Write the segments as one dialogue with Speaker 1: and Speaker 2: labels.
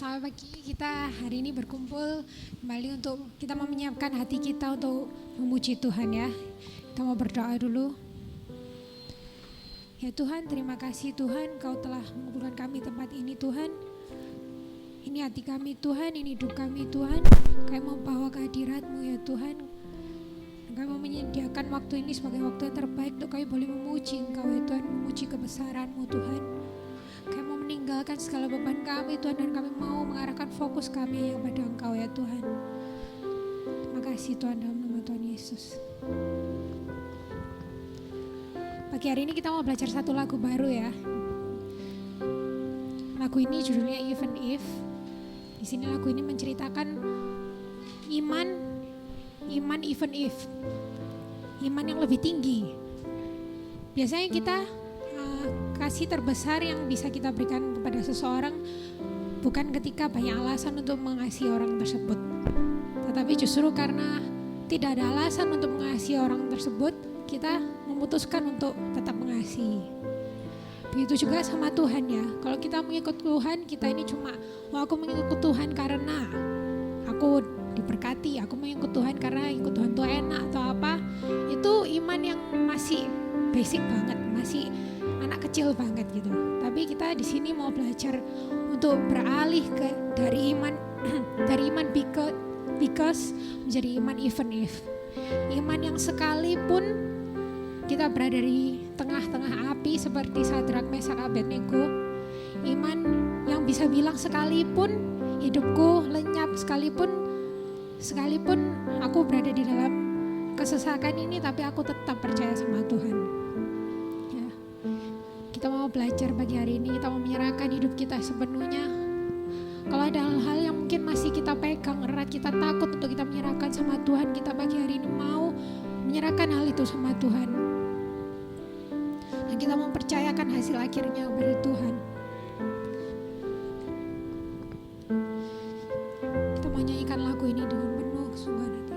Speaker 1: Selamat pagi, kita hari ini berkumpul kembali untuk kita mau menyiapkan hati kita untuk memuji Tuhan ya. Kita mau berdoa dulu. Ya Tuhan, terima kasih Tuhan, Kau telah mengumpulkan kami tempat ini Tuhan. Ini hati kami Tuhan, ini hidup kami Tuhan. Kami mau bawa kehadirat-Mu ya Tuhan. Kami mau menyediakan waktu ini sebagai waktu yang terbaik untuk kami boleh memuji Engkau ya Tuhan, memuji kebesaran-Mu Tuhan. Kami mau meninggalkan segala beban kami Tuhan, dan kami mau mengarahkan fokus kami kepada Engkau ya Tuhan. Terima kasih Tuhan, dalam nama Tuhan Yesus. Pagi hari ini kita mau belajar satu lagu baru ya. Lagu ini judulnya Even If. Di sini lagu ini menceritakan iman even if. Iman yang lebih tinggi. Biasanya kita kasih terbesar yang bisa kita berikan kepada seseorang bukan ketika banyak alasan untuk mengasihi orang tersebut, tetapi justru karena tidak ada alasan untuk mengasihi orang tersebut, kita memutuskan untuk tetap mengasihi. Begitu juga sama Tuhan ya. Kalau kita mengikut Tuhan, kita ini cuma aku mengikut Tuhan karena aku diberkati, aku mengikut Tuhan karena ikut Tuhan tuh enak atau apa. Itu iman yang masih basic banget, masih anak kecil banget gitu. Tapi kita di sini mau belajar untuk beralih dari iman because menjadi iman even if. Iman yang sekalipun kita berada di tengah-tengah api seperti Sadrak, Mesak, Abednego. Iman yang bisa bilang sekalipun hidupku lenyap, sekalipun aku berada di dalam kesesakan ini, tapi aku tetap percaya sama Tuhan. Kita mau belajar pagi hari ini, kita mau menyerahkan hidup kita sepenuhnya. Kalau ada hal-hal yang mungkin masih kita pegang erat, kita takut untuk kita menyerahkan sama Tuhan, kita pagi hari ini mau menyerahkan hal itu sama Tuhan. Dan kita mau percayakan hasil akhirnya kepada Tuhan. Kita mau nyanyikan lagu ini dengan penuh kesungguhan hati.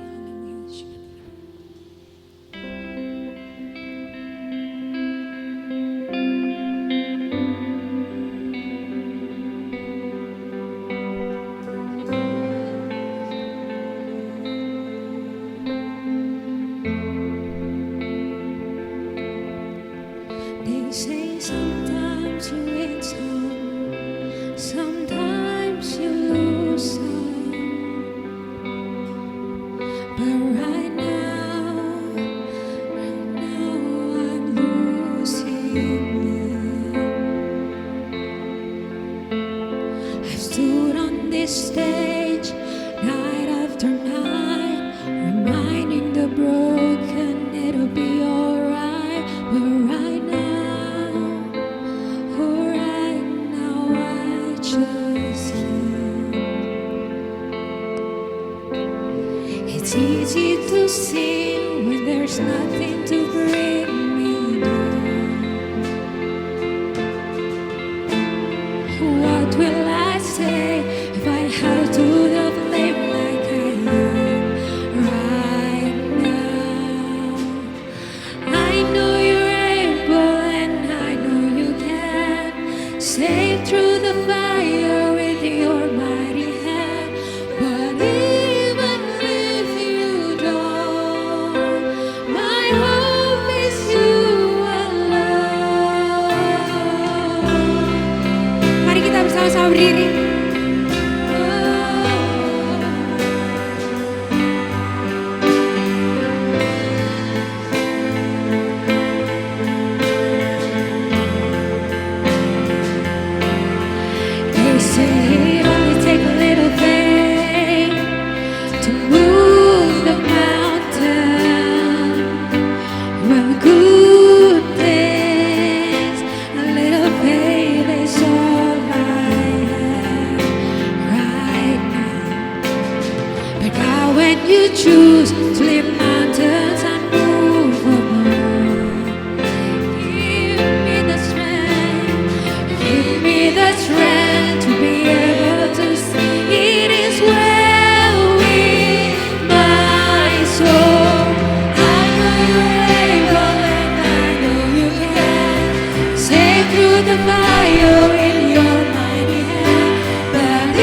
Speaker 2: Through the fire in your mighty hand, but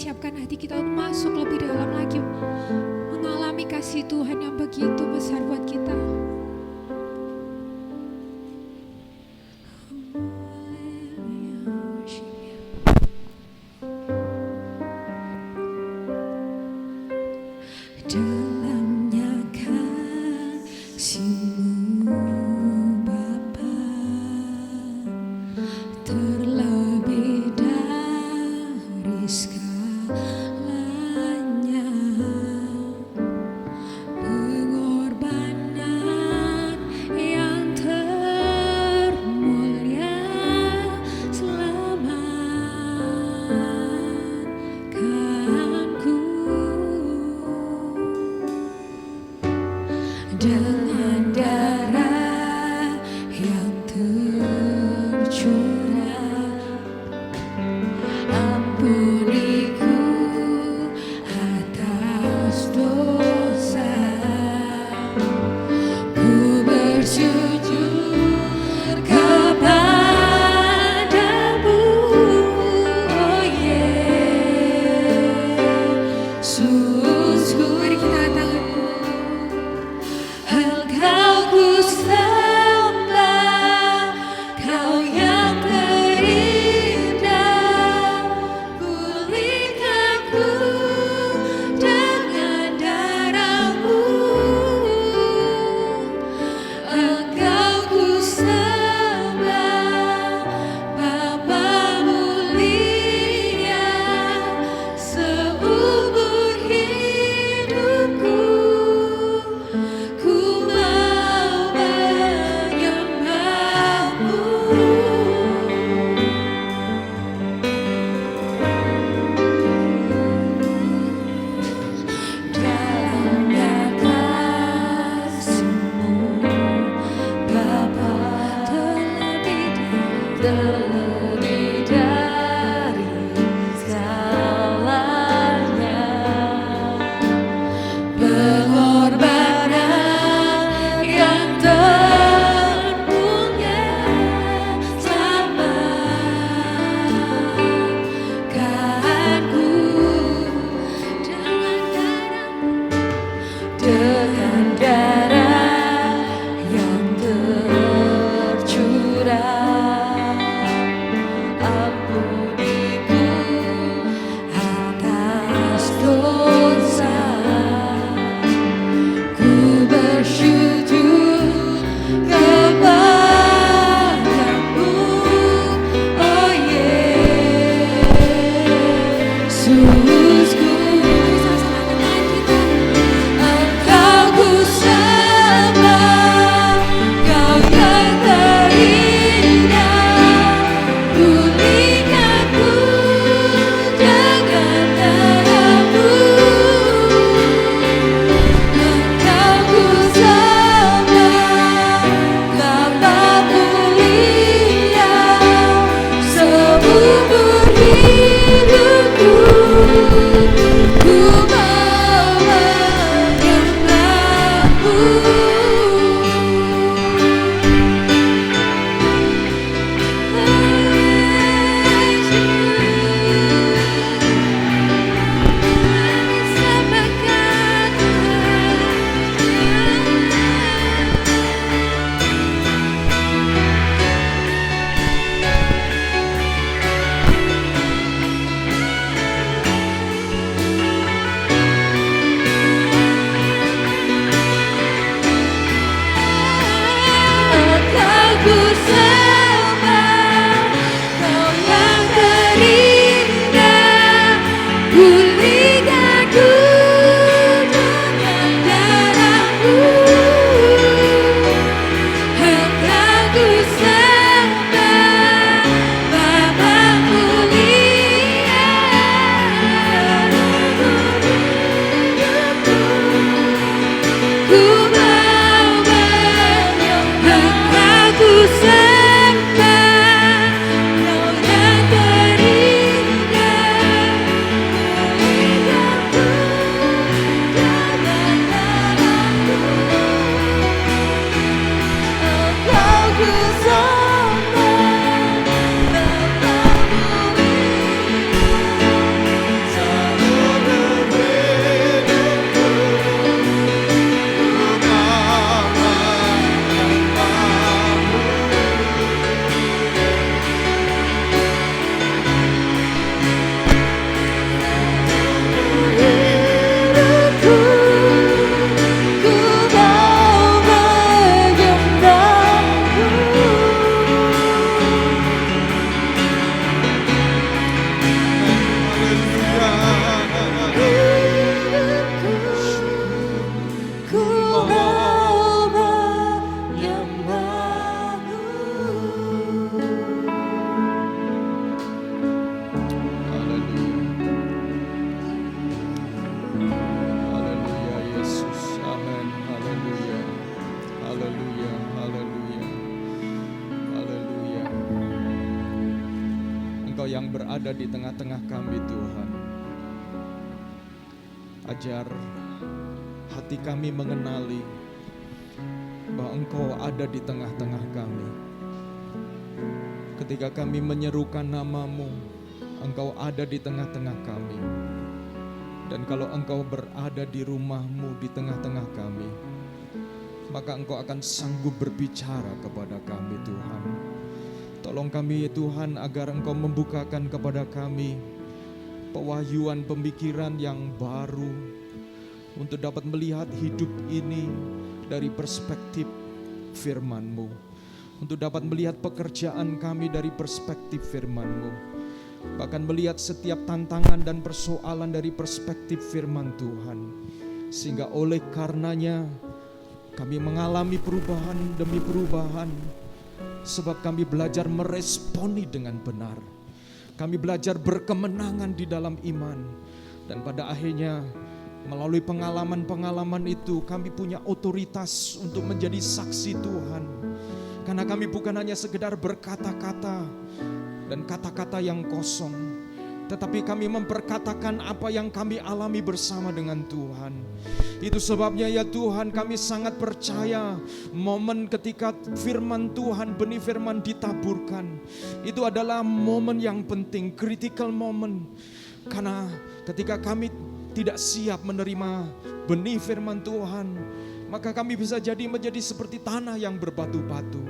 Speaker 1: siapkan hati kita untuk masuk lebih dalam lagi, mengalami kasih Tuhan yang begitu besar buat kita.
Speaker 2: Dalamnya kasih-Mu Bapa, terlebih dari segalanya, pengorbanan yang termulia selamatkanku. Dengan darah yang tercurah, ampuniku
Speaker 3: Engkau yang berada di tengah-tengah kami Tuhan. Ajar hati kami mengenali bahwa Engkau ada di tengah-tengah kami. Ketika kami menyerukan nama-Mu, Engkau ada di tengah-tengah kami. Dan kalau Engkau berada di rumah-Mu di tengah-tengah kami, maka Engkau akan sanggup berbicara kepada kami Tuhan. Tolong kami Tuhan agar Engkau membukakan kepada kami pewahyuan pemikiran yang baru untuk dapat melihat hidup ini dari perspektif firman-Mu, untuk dapat melihat pekerjaan kami dari perspektif firman-Mu, bahkan melihat setiap tantangan dan persoalan dari perspektif firman Tuhan. Sehingga oleh karenanya kami mengalami perubahan demi perubahan, sebab kami belajar meresponi dengan benar. Kami belajar berkemenangan di dalam iman. Dan pada akhirnya melalui pengalaman-pengalaman itu kami punya otoritas untuk menjadi saksi Tuhan. Karena kami bukan hanya sekedar berkata-kata dan kata-kata yang kosong, tetapi kami memperkatakan apa yang kami alami bersama dengan Tuhan. Itu sebabnya ya Tuhan, kami sangat percaya momen ketika firman Tuhan, benih firman ditaburkan, itu adalah momen yang penting, critical moment. Karena ketika kami tidak siap menerima benih firman Tuhan, maka kami bisa jadi menjadi seperti tanah yang berbatu-batu.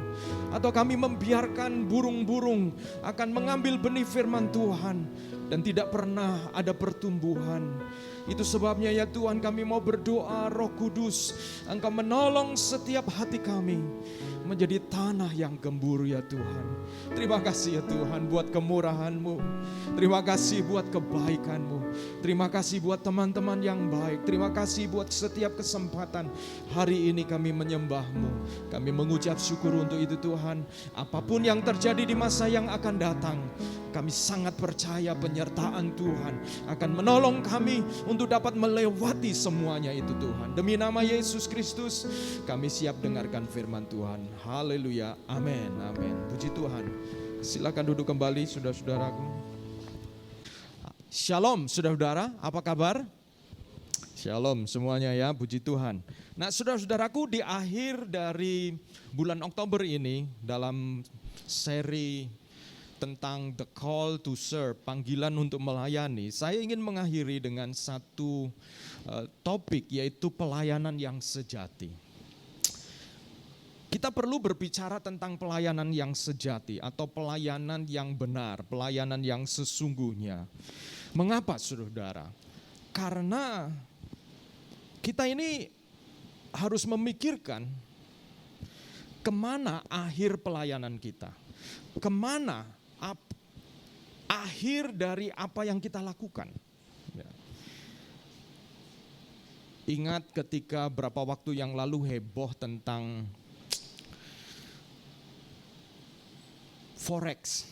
Speaker 3: Atau kami membiarkan burung-burung akan mengambil benih firman Tuhan dan tidak pernah ada pertumbuhan. Itu sebabnya ya Tuhan, kami mau berdoa, Roh Kudus, Engkau menolong setiap hati kami menjadi tanah yang gembur ya Tuhan. Terima kasih ya Tuhan buat kemurahan-Mu. Terima kasih buat kebaikan-Mu. Terima kasih buat teman-teman yang baik. Terima kasih buat setiap kesempatan hari ini kami menyembah-Mu. Kami mengucap syukur untuk itu Tuhan. Apapun yang terjadi di masa yang akan datang, kami sangat percaya penyertaan Tuhan akan menolong kami untuk dapat melewati semuanya itu Tuhan. Demi nama Yesus Kristus, kami siap dengarkan firman Tuhan. Haleluya, amin, amin. Puji Tuhan. Silakan duduk kembali saudara-saudaraku. Shalom saudara-saudara, apa kabar? Shalom semuanya ya, puji Tuhan. Nah saudara-saudaraku, di akhir dari bulan Oktober ini dalam seri tentang the call to serve, panggilan untuk melayani, saya ingin mengakhiri dengan satu topik, yaitu pelayanan yang sejati. Kita perlu berbicara tentang pelayanan yang sejati atau pelayanan yang benar, pelayanan yang sesungguhnya. Mengapa saudara? Karena kita ini harus memikirkan kemana akhir pelayanan kita. Kemana akhir dari apa yang kita lakukan. Ya. Ingat ketika berapa waktu yang lalu heboh tentang Forex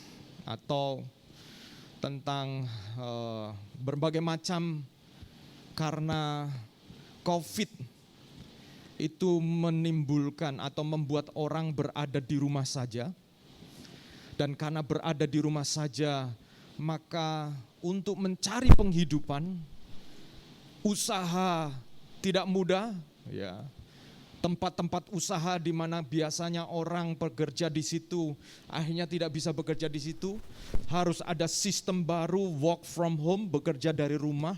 Speaker 3: atau tentang berbagai macam, karena COVID itu menimbulkan atau membuat orang berada di rumah saja. Dan karena berada di rumah saja, maka untuk mencari penghidupan, usaha tidak mudah, ya. Tempat-tempat usaha di mana biasanya orang bekerja di situ, akhirnya tidak bisa bekerja di situ. Harus ada sistem baru, work from home, bekerja dari rumah.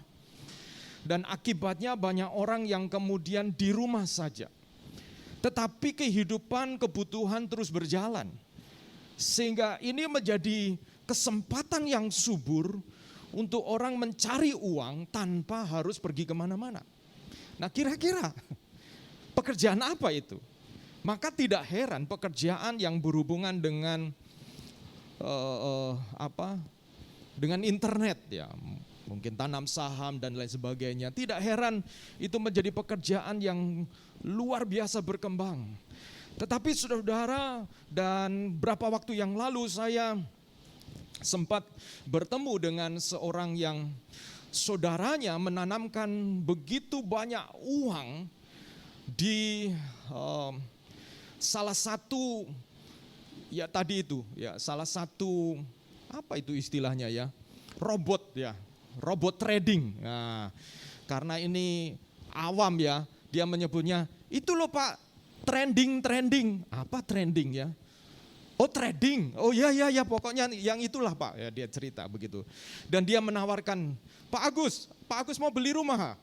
Speaker 3: Dan akibatnya banyak orang yang kemudian di rumah saja. Tetapi kehidupan, kebutuhan terus berjalan. Sehingga ini menjadi kesempatan yang subur untuk orang mencari uang tanpa harus pergi kemana-mana. Nah kira-kira pekerjaan apa itu? Maka tidak heran pekerjaan yang berhubungan dengan dengan internet ya, mungkin tanam saham dan lain sebagainya. Tidak heran itu menjadi pekerjaan yang luar biasa berkembang. Tetapi saudara-saudara, dan berapa waktu yang lalu saya sempat bertemu dengan seorang yang saudaranya menanamkan begitu banyak uang di salah satu, ya tadi itu, ya salah satu apa itu istilahnya ya? Robot ya, robot trading. Nah, karena ini awam ya, dia menyebutnya, itu loh Pak, trending. Apa trending ya? Oh trading, oh ya pokoknya yang itulah Pak, ya dia cerita begitu. Dan dia menawarkan, Pak Agus mau beli rumah.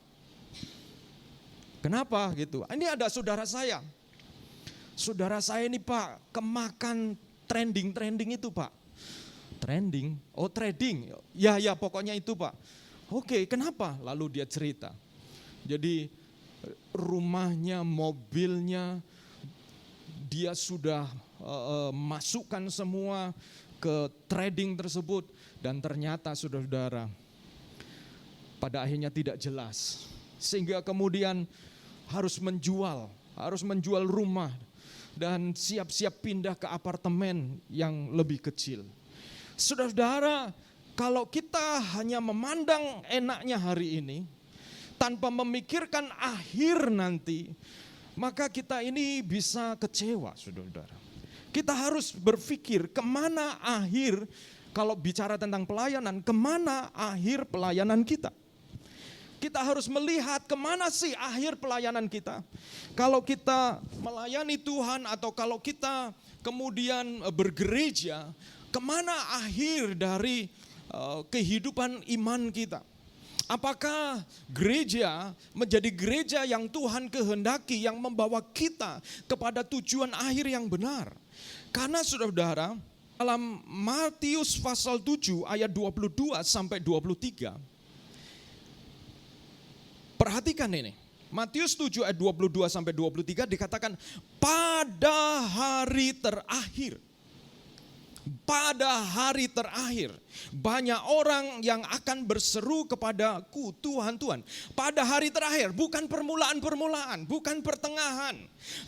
Speaker 3: Kenapa gitu? Ini ada saudara saya ini Pak, kemakan trending itu Pak. Trending, oh trading, ya pokoknya itu Pak. Oke, kenapa? Lalu dia cerita. Jadi rumahnya, mobilnya, dia sudah masukkan semua ke trading tersebut. Dan ternyata saudara-saudara, pada akhirnya tidak jelas. Sehingga kemudian harus menjual rumah. Dan siap-siap pindah ke apartemen yang lebih kecil. Saudara-saudara, kalau kita hanya memandang enaknya hari ini, tanpa memikirkan akhir nanti, maka kita ini bisa kecewa, saudara-saudara. Kita harus berpikir kemana akhir, kalau bicara tentang pelayanan, kemana akhir pelayanan kita. Kita harus melihat kemana sih akhir pelayanan kita. Kalau kita melayani Tuhan atau kalau kita kemudian bergereja, kemana akhir dari kehidupan iman kita? Apakah gereja menjadi gereja yang Tuhan kehendaki, yang membawa kita kepada tujuan akhir yang benar? Karena saudara-saudara, dalam Matius pasal 7 ayat 22 sampai 23, perhatikan ini. Matius 7 ayat 22 sampai 23 dikatakan, pada hari terakhir. Pada hari terakhir, banyak orang yang akan berseru kepadaku, Tuhan, Tuhan. Pada hari terakhir, bukan permulaan-permulaan, bukan pertengahan,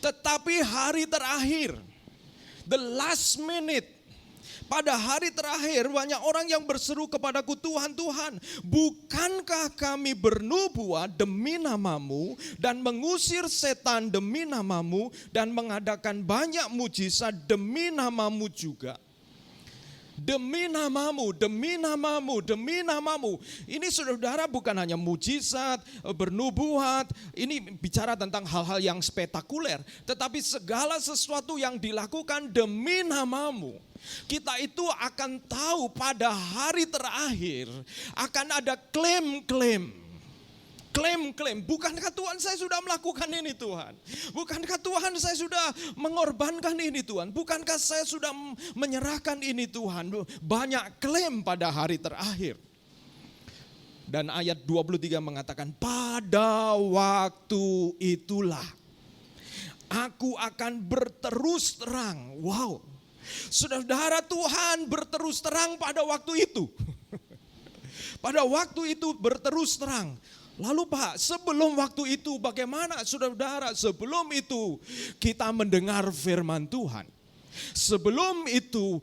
Speaker 3: tetapi hari terakhir, the last minute. Pada hari terakhir banyak orang yang berseru kepadaku, Tuhan, Tuhan, bukankah kami bernubuat demi namamu dan mengusir setan demi namamu dan mengadakan banyak mujizat demi namamu juga? Demi namamu, demi namamu, demi namamu. Ini saudara bukan hanya mujizat, bernubuat, ini bicara tentang hal-hal yang spektakuler. Tetapi segala sesuatu yang dilakukan demi namamu. Kita itu akan tahu pada hari terakhir akan ada klaim-klaim. Klaim-klaim, bukankah Tuhan saya sudah melakukan ini Tuhan? Bukankah Tuhan saya sudah mengorbankan ini Tuhan? Bukankah saya sudah menyerahkan ini Tuhan? Banyak klaim pada hari terakhir. Dan ayat 23 mengatakan, pada waktu itulah aku akan berterus terang. Wow, saudara, Tuhan berterus terang pada waktu itu. Pada waktu itu berterus terang. Lalu Pak, sebelum waktu itu bagaimana saudara-saudara? Sebelum itu kita mendengar firman Tuhan. Sebelum itu,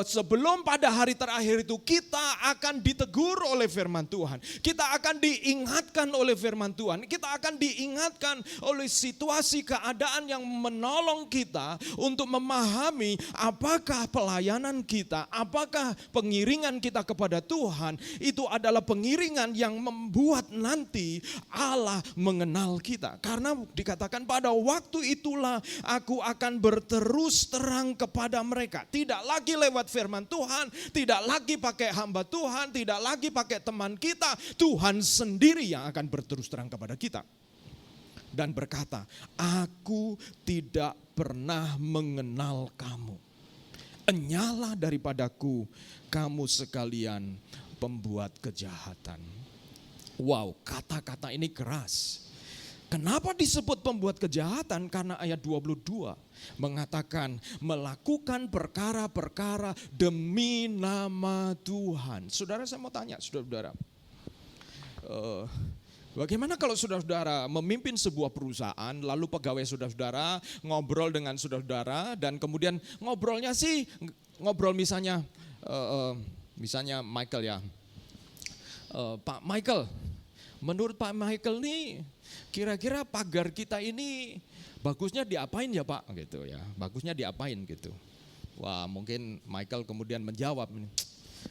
Speaker 3: sebelum pada hari terakhir itu kita akan ditegur oleh firman Tuhan. Kita akan diingatkan oleh firman Tuhan. Kita akan diingatkan oleh situasi keadaan yang menolong kita untuk memahami apakah pelayanan kita, apakah pengiringan kita kepada Tuhan itu adalah pengiringan yang membuat nanti Allah mengenal kita. Karena dikatakan pada waktu itulah aku akan berterus terang kepada mereka. Tidak lagi lewat firman Tuhan, tidak lagi pakai hamba Tuhan, tidak lagi pakai teman kita. Tuhan sendiri yang akan berterus terang kepada kita. Dan berkata, aku tidak pernah mengenal kamu. Enyalah daripadaku kamu sekalian pembuat kejahatan. Wow, kata-kata ini keras. Kenapa disebut pembuat kejahatan? Karena ayat 22 mengatakan melakukan perkara-perkara demi nama Tuhan. Saudara, saya mau tanya saudara-saudara, bagaimana kalau saudara-saudara memimpin sebuah perusahaan, lalu pegawai saudara-saudara ngobrol dengan saudara-saudara dan kemudian ngobrolnya misalnya Michael ya, Pak Michael, menurut Pak Michael nih kira-kira pagar kita ini bagusnya diapain ya Pak, gitu ya, bagusnya diapain gitu. Wah, mungkin Michael kemudian menjawab,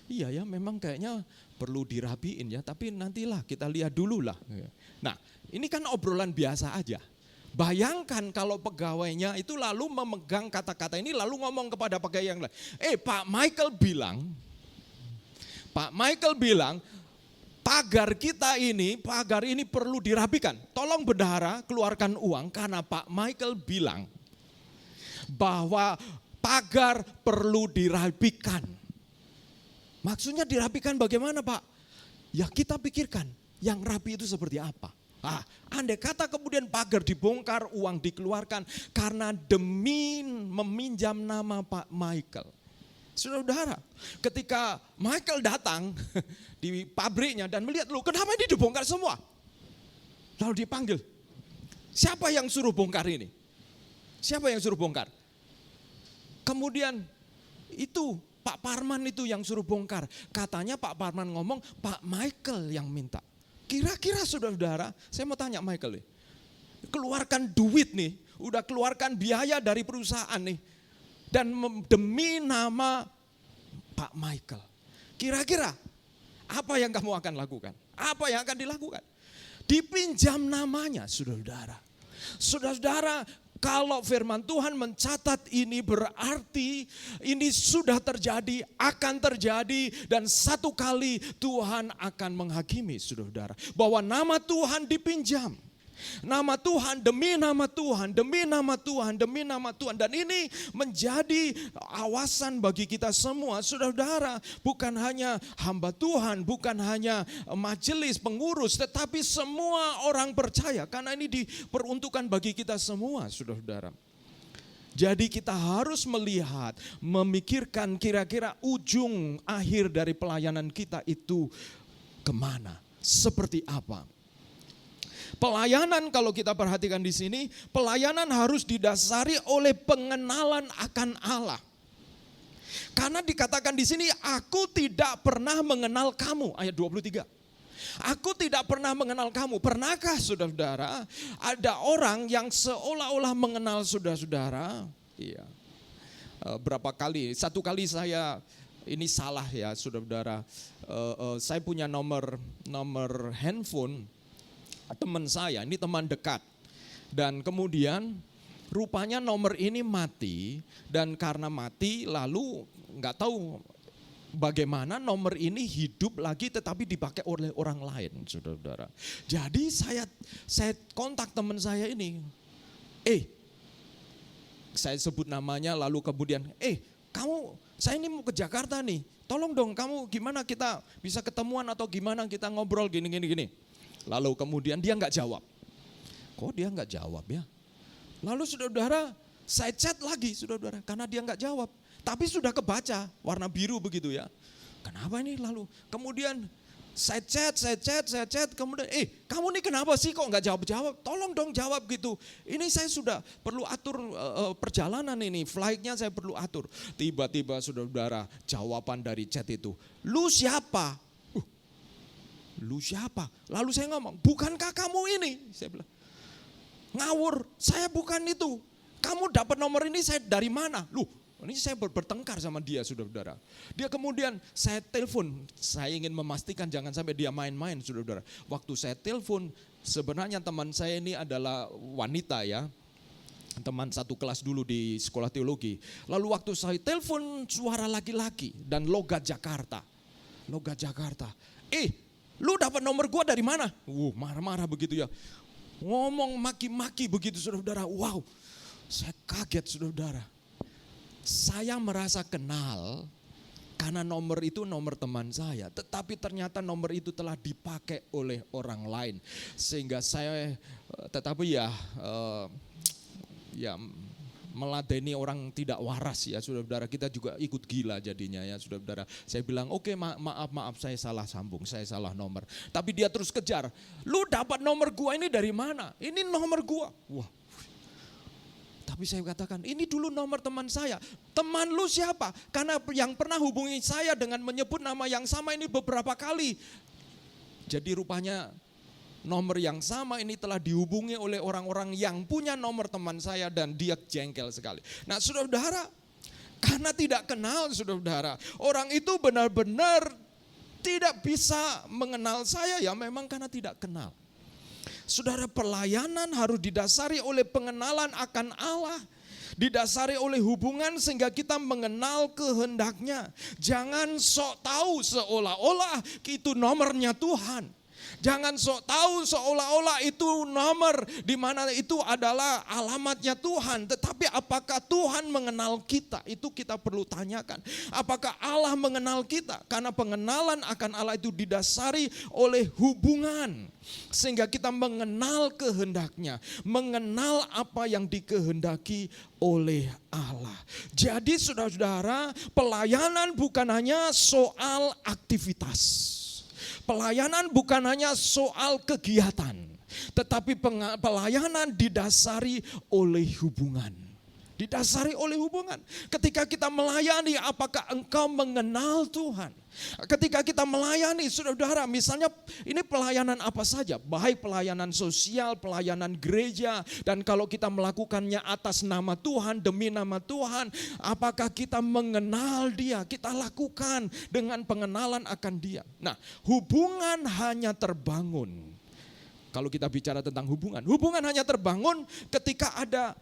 Speaker 3: Iya ya, memang kayaknya perlu dirapiin ya, tapi nantilah kita lihat dulu lah. Nah, ini kan obrolan biasa aja. Bayangkan kalau pegawainya itu lalu memegang kata-kata ini lalu ngomong kepada pegawai yang lain. Pak Michael bilang pagar ini perlu dirapikan. Tolong bendahara keluarkan uang karena Pak Michael bilang bahwa pagar perlu dirapikan. Maksudnya dirapikan bagaimana Pak? Ya kita pikirkan yang rapi itu seperti apa. Andai kata kemudian pagar dibongkar, uang dikeluarkan karena demi meminjam nama Pak Michael. Saudara, ketika Michael datang di pabriknya dan melihat, loh kenapa ini dibongkar semua? Lalu dipanggil, siapa yang suruh bongkar ini? Siapa yang suruh bongkar? Kemudian itu Pak Parman itu yang suruh bongkar. Katanya Pak Parman ngomong, Pak Michael yang minta. Kira-kira saudara-saudara, saya mau tanya Michael nih. Keluarkan duit nih, udah keluarkan biaya dari perusahaan nih. Dan demi nama Pak Michael. Kira-kira apa yang kamu akan lakukan? Apa yang akan dilakukan? Dipinjam namanya saudara-saudara. Saudara-saudara, kalau firman Tuhan mencatat ini berarti ini sudah terjadi, akan terjadi dan satu kali Tuhan akan menghakimi saudara-saudara. Bahwa nama Tuhan dipinjam. Nama Tuhan demi nama Tuhan, demi nama Tuhan, demi nama Tuhan. Dan ini menjadi awasan bagi kita semua. Saudara-saudara, bukan hanya hamba Tuhan, bukan hanya majelis pengurus, tetapi semua orang percaya. Karena ini diperuntukkan bagi kita semua, saudara-saudara. Jadi kita harus melihat, memikirkan kira-kira ujung akhir dari pelayanan kita itu kemana, seperti apa. Pelayanan kalau kita perhatikan di sini, pelayanan harus didasari oleh pengenalan akan Allah. Karena dikatakan di sini, aku tidak pernah mengenal kamu, ayat 23. Aku tidak pernah mengenal kamu. Pernahkah saudara-saudara ada orang yang seolah-olah mengenal saudara-saudara? Iya. Berapa kali? Satu kali saya ini salah ya saudara-saudara. Saya punya nomor handphone teman saya, ini teman dekat. Dan kemudian rupanya nomor ini mati, dan karena mati lalu nggak tahu bagaimana nomor ini hidup lagi tetapi dipakai oleh orang lain, saudara-saudara. Jadi saya kontak teman saya ini, saya sebut namanya, lalu kemudian, kamu, saya ini mau ke Jakarta nih, tolong dong kamu gimana kita bisa ketemuan atau gimana kita ngobrol gini. Lalu kemudian dia nggak jawab. Kok dia nggak jawab ya? Lalu saudara-saudara, saya chat lagi saudara-saudara, karena dia nggak jawab. Tapi sudah kebaca, warna biru begitu ya. Kenapa ini lalu? Kemudian saya chat, kemudian kamu nih kenapa sih kok nggak jawab-jawab? Tolong dong jawab gitu. Ini saya sudah perlu atur perjalanan ini, flightnya saya perlu atur. Tiba-tiba saudara-saudara, jawaban dari chat itu, lu siapa? Lu siapa? Lalu saya ngomong, bukankah kamu ini? Saya bilang, ngawur, saya bukan itu. Kamu dapat nomor ini saya dari mana? Loh, ini saya bertengkar sama dia, saudara-saudara. Dia kemudian saya telepon, saya ingin memastikan jangan sampai dia main-main, saudara-saudara. Waktu saya telepon, sebenarnya teman saya ini adalah wanita ya. Teman satu kelas dulu di sekolah teologi. Lalu waktu saya telepon, suara laki-laki dan logat Jakarta. Lu dapat nomor gua dari mana? Marah-marah begitu ya. Ngomong maki-maki begitu saudara-saudara. Wow, saya kaget saudara-saudara. Saya merasa kenal karena nomor itu nomor teman saya. Tetapi ternyata nomor itu telah dipakai oleh orang lain. Sehingga saya, tetapi ya meladeni orang tidak waras ya saudara-saudara, kita juga ikut gila jadinya ya saudara-saudara. Saya bilang oke, maaf saya salah sambung, saya salah nomor. Tapi dia terus kejar, lu dapat nomor gua ini dari mana? Ini nomor gua. Wah. Tapi saya katakan ini dulu nomor teman saya. Teman lu siapa? Karena yang pernah hubungi saya dengan menyebut nama yang sama ini beberapa kali. Jadi rupanya nomor yang sama ini telah dihubungi oleh orang-orang yang punya nomor teman saya dan dia jengkel sekali. Nah saudara-saudara, Karena tidak kenal, saudara-saudara. Orang itu benar-benar tidak bisa mengenal saya, ya memang karena tidak kenal. Saudara, pelayanan harus didasari oleh pengenalan akan Allah. Didasari oleh hubungan sehingga kita mengenal kehendaknya. Jangan sok tahu seolah-olah itu nomornya Tuhan. Jangan sok tahu seolah-olah itu nomor di mana itu adalah alamatnya Tuhan. Tetapi apakah Tuhan mengenal kita? Itu kita perlu tanyakan. Apakah Allah mengenal kita? Karena pengenalan akan Allah itu didasari oleh hubungan. Sehingga kita mengenal kehendaknya. Mengenal apa yang dikehendaki oleh Allah. Jadi saudara-saudara, pelayanan bukan hanya soal aktivitas. Pelayanan bukan hanya soal kegiatan, tetapi pelayanan didasari oleh hubungan. Didasari oleh hubungan. Ketika kita melayani, apakah engkau mengenal Tuhan? Ketika kita melayani, saudara, misalnya ini pelayanan apa saja, baik pelayanan sosial, pelayanan gereja, dan kalau kita melakukannya atas nama Tuhan, demi nama Tuhan, apakah kita mengenal Dia? Kita lakukan dengan pengenalan akan Dia. Nah, hubungan hanya terbangun. Kalau kita bicara tentang hubungan hanya terbangun ketika ada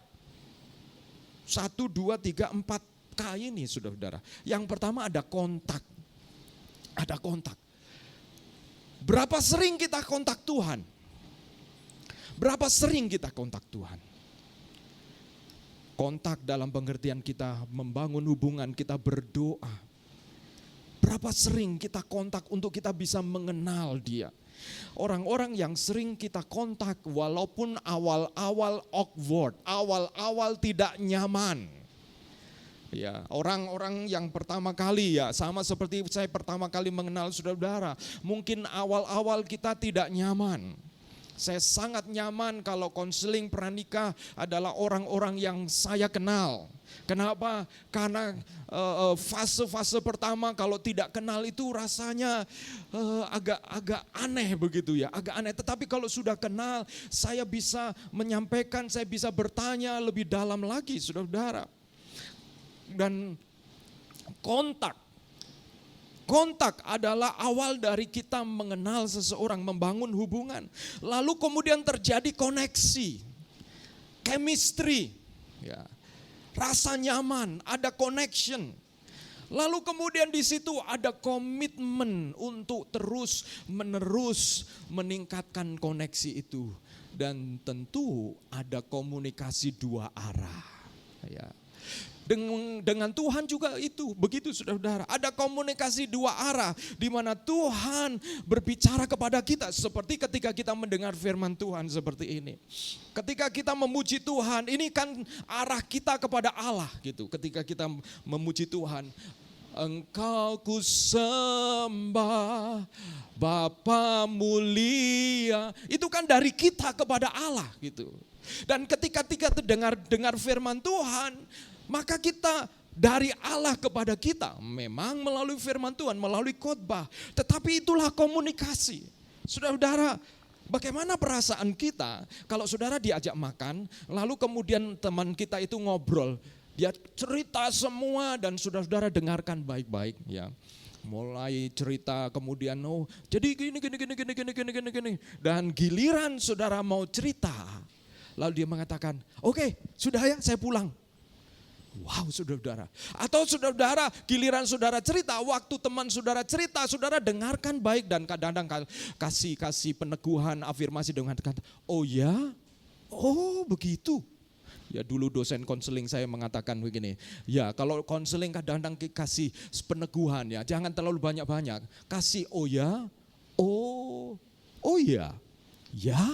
Speaker 3: 1, 2, 3, 4 K ini, saudara-saudara. Yang pertama ada kontak. Ada kontak. Berapa sering kita kontak Tuhan? Berapa sering kita kontak Tuhan? Kontak dalam pengertian kita membangun hubungan, kita berdoa. Berapa sering kita kontak untuk kita bisa mengenal Dia? Orang-orang yang sering kita kontak walaupun awal-awal awkward, awal-awal tidak nyaman. Ya, orang-orang yang pertama kali, ya sama seperti saya pertama kali mengenal saudara-saudara, mungkin awal-awal kita tidak nyaman. Saya sangat nyaman kalau konseling pranikah adalah orang-orang yang saya kenal. Kenapa? Karena fase-fase pertama kalau tidak kenal itu rasanya agak aneh begitu ya, agak aneh. Tetapi kalau sudah kenal, saya bisa menyampaikan, saya bisa bertanya lebih dalam lagi, saudara-saudara. Dan kontak adalah awal dari kita mengenal seseorang, membangun hubungan. Lalu kemudian terjadi koneksi, chemistry, ya, rasa nyaman, ada connection. Lalu kemudian di situ ada komitmen untuk terus-menerus meningkatkan koneksi itu. Dan tentu ada komunikasi dua arah, ya. Dengan Tuhan juga itu begitu, saudara-saudara. Ada komunikasi dua arah di mana Tuhan berbicara kepada kita seperti ketika kita mendengar firman Tuhan seperti ini. Ketika kita memuji Tuhan, ini kan arah kita kepada Allah gitu. Ketika kita memuji Tuhan, Engkau ku sembah Bapa mulia. Itu kan dari kita kepada Allah gitu. Dan ketika dengar firman Tuhan, maka kita dari Allah kepada kita, memang melalui firman Tuhan, melalui khotbah. Tetapi itulah komunikasi. Saudara-saudara, bagaimana perasaan kita kalau saudara diajak makan, lalu kemudian teman kita itu ngobrol. Dia cerita semua dan saudara-saudara dengarkan baik-baik ya. Mulai cerita kemudian jadi gini. Dan giliran saudara mau cerita, lalu dia mengatakan, oke, sudah ya, saya pulang. Wow, saudara-saudara. Atau saudara-saudara, giliran saudara cerita, waktu teman saudara cerita, saudara dengarkan baik dan kadang-kadang kasih peneguhan, afirmasi dengan kata, oh ya, oh begitu. Ya dulu dosen konseling saya mengatakan begini, ya kalau konseling kadang-kadang kasih peneguhan ya, jangan terlalu banyak-banyak. Kasih oh ya, oh ya, ya.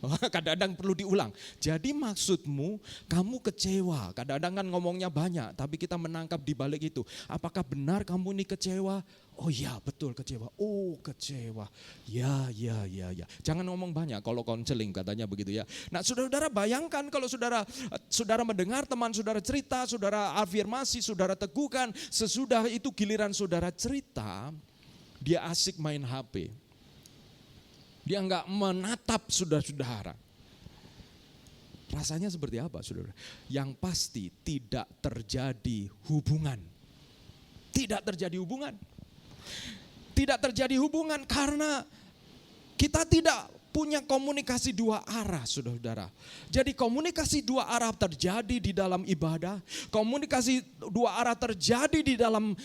Speaker 3: Kadang-kadang perlu diulang. Jadi maksudmu kamu kecewa. Kadang-kadang kan ngomongnya banyak, tapi kita menangkap di balik itu. Apakah benar kamu ini kecewa? Oh ya betul kecewa. Oh kecewa. Ya. Jangan ngomong banyak kalau konseling katanya begitu ya. Nah saudara-saudara bayangkan kalau saudara mendengar teman saudara cerita, saudara afirmasi, saudara teguhkan. Sesudah itu giliran saudara cerita, dia asik main HP. Dia enggak menatap saudara-saudara. Rasanya seperti apa, saudara? Yang pasti tidak terjadi hubungan. Tidak terjadi hubungan. Tidak terjadi hubungan karena kita tidak punya komunikasi dua arah, saudara. Jadi komunikasi dua arah terjadi di dalam ibadah, komunikasi dua arah terjadi di dalam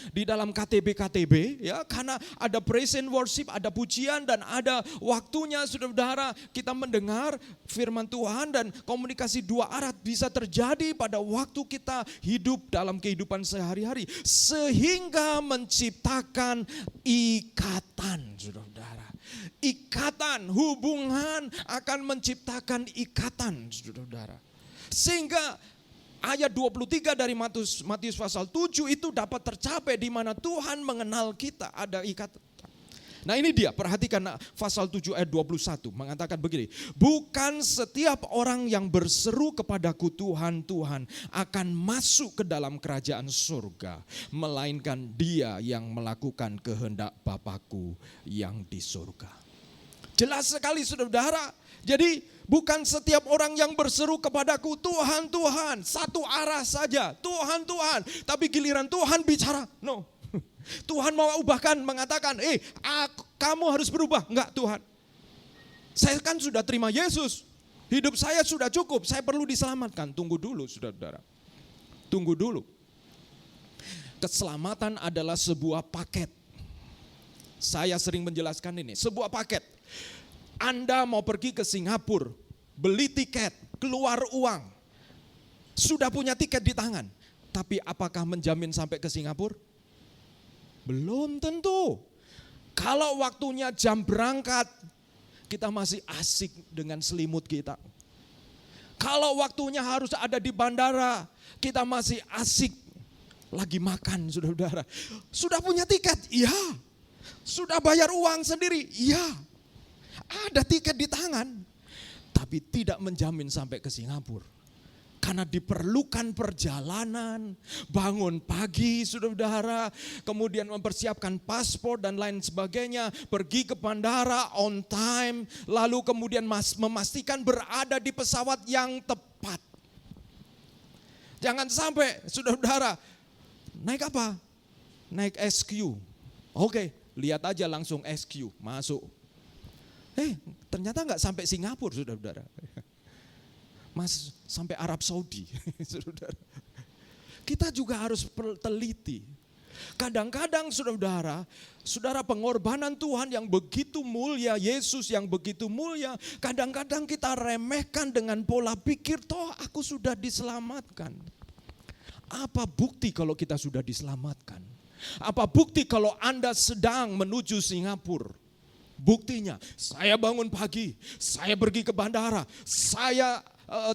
Speaker 3: KTB, ya, karena ada praise and worship, ada pujian dan ada waktunya, saudara, kita mendengar firman Tuhan, dan komunikasi dua arah bisa terjadi pada waktu kita hidup dalam kehidupan sehari-hari sehingga menciptakan ikatan, saudara. Ikatan, hubungan akan menciptakan ikatan, saudara. Sehingga ayat 23 dari Matius pasal 7 itu dapat tercapai di mana Tuhan mengenal kita, ada ikatan. Nah ini dia, perhatikan pasal 7 ayat 21 mengatakan begini. Bukan setiap orang yang berseru kepadaku Tuhan, Tuhan akan masuk ke dalam kerajaan surga. Melainkan dia yang melakukan kehendak Bapa-Ku yang di surga. Jelas sekali, saudara. Jadi bukan setiap orang yang berseru kepadaku Tuhan, Tuhan, satu arah saja, Tuhan, Tuhan. Tapi giliran Tuhan bicara, no. Tuhan mau ubahkan, mengatakan, kamu harus berubah. Enggak, Tuhan. Saya kan sudah terima Yesus. Hidup saya sudah cukup, saya perlu diselamatkan. Tunggu dulu, saudara. Tunggu dulu. Keselamatan adalah sebuah paket. Saya sering menjelaskan ini, sebuah paket. Anda mau pergi ke Singapura, beli tiket, keluar uang. Sudah punya tiket di tangan. Tapi apakah menjamin sampai ke Singapura? Belum tentu. Kalau waktunya jam berangkat, kita masih asik dengan selimut kita. Kalau waktunya harus ada di bandara, kita masih asik lagi makan, saudara. Sudah punya tiket? Iya. Sudah bayar uang sendiri? Iya. Ada tiket di tangan, tapi tidak menjamin sampai ke Singapura. Karena diperlukan perjalanan, bangun pagi, saudara, kemudian mempersiapkan paspor dan lain sebagainya, pergi ke bandara on time, lalu kemudian memastikan berada di pesawat yang tepat. Jangan sampai, saudara, naik apa? Naik SQ. Oke, lihat aja langsung SQ, masuk. Ternyata nggak sampai Singapura, saudara. Mas, sampai Arab Saudi, saudara. Kita juga harus teliti. Kadang-kadang, saudara, pengorbanan Tuhan yang begitu mulia, Yesus yang begitu mulia, kadang-kadang kita remehkan dengan pola pikir, toh aku sudah diselamatkan. Apa bukti kalau kita sudah diselamatkan? Apa bukti kalau Anda sedang menuju Singapura? Buktinya, saya bangun pagi, saya pergi ke bandara, saya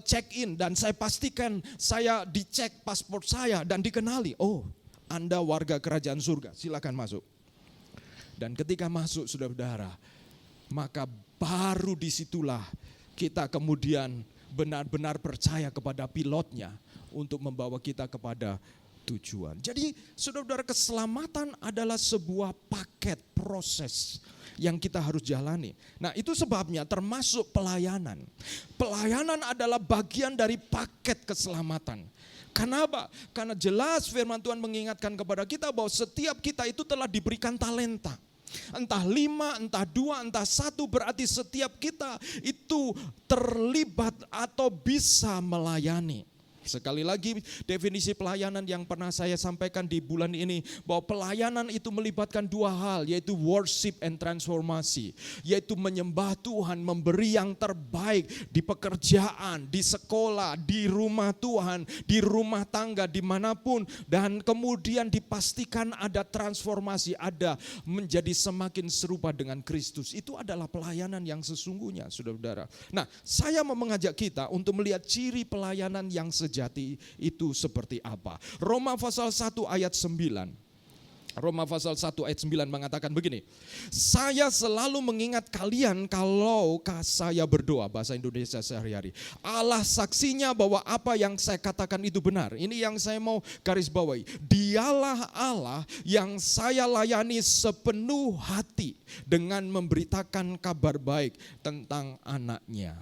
Speaker 3: check in dan saya pastikan saya dicek paspor saya dan dikenali. Oh, Anda warga kerajaan surga, silakan masuk. Dan ketika masuk, saudara, maka baru disitulah kita kemudian benar-benar percaya kepada pilotnya untuk membawa kita kepada tujuan. Jadi, saudara, keselamatan adalah sebuah paket proses yang kita harus jalani. Nah, itu sebabnya termasuk pelayanan. Pelayanan adalah bagian dari paket keselamatan. Kenapa? Karena jelas firman Tuhan mengingatkan kepada kita bahwa setiap kita itu telah diberikan talenta. Entah 5, entah 2, entah 1, berarti setiap kita itu terlibat atau bisa melayani. Sekali lagi definisi pelayanan yang pernah saya sampaikan di bulan ini, bahwa pelayanan itu melibatkan dua hal, yaitu worship and transformasi, yaitu menyembah Tuhan, memberi yang terbaik di pekerjaan, di sekolah, di rumah Tuhan, di rumah tangga, dimanapun, dan kemudian dipastikan ada transformasi, ada menjadi semakin serupa dengan Kristus. Itu adalah pelayanan yang sesungguhnya, saudara-saudara. Nah, saya mau mengajak kita untuk melihat ciri pelayanan yang sejati itu seperti apa. Roma pasal 1 ayat 9. Roma pasal 1 ayat 9 mengatakan begini. Saya selalu mengingat kalian kalau saya berdoa, bahasa Indonesia sehari-hari. Allah saksinya bahwa apa yang saya katakan itu benar. Ini yang saya mau garis bawahi. Dialah Allah yang saya layani sepenuh hati dengan memberitakan kabar baik tentang anaknya.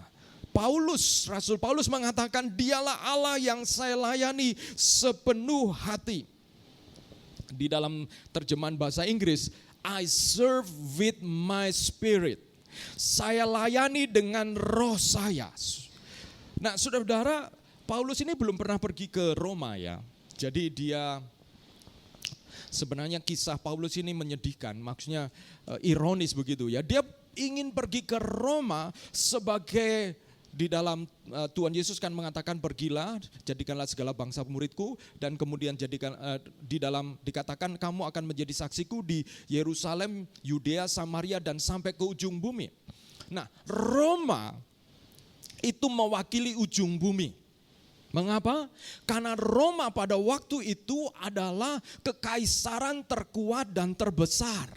Speaker 3: Rasul Paulus mengatakan, dialah Allah yang saya layani sepenuh hati. Di dalam terjemahan bahasa Inggris, I serve with my spirit. Saya layani dengan roh saya. Nah, saudara-saudara, Paulus ini belum pernah pergi ke Roma ya. Jadi dia, sebenarnya kisah Paulus ini menyedihkan, maksudnya ironis begitu ya. Dia ingin pergi ke Roma sebagai, di dalam Tuhan Yesus kan mengatakan, pergilah, jadikanlah segala bangsa muridku, dan kemudian jadikan di dalam dikatakan kamu akan menjadi saksiku di Yerusalem, Yudea, Samaria, dan sampai ke ujung bumi. Nah, Roma itu mewakili ujung bumi. Mengapa? Karena Roma pada waktu itu adalah kekaisaran terkuat dan terbesar.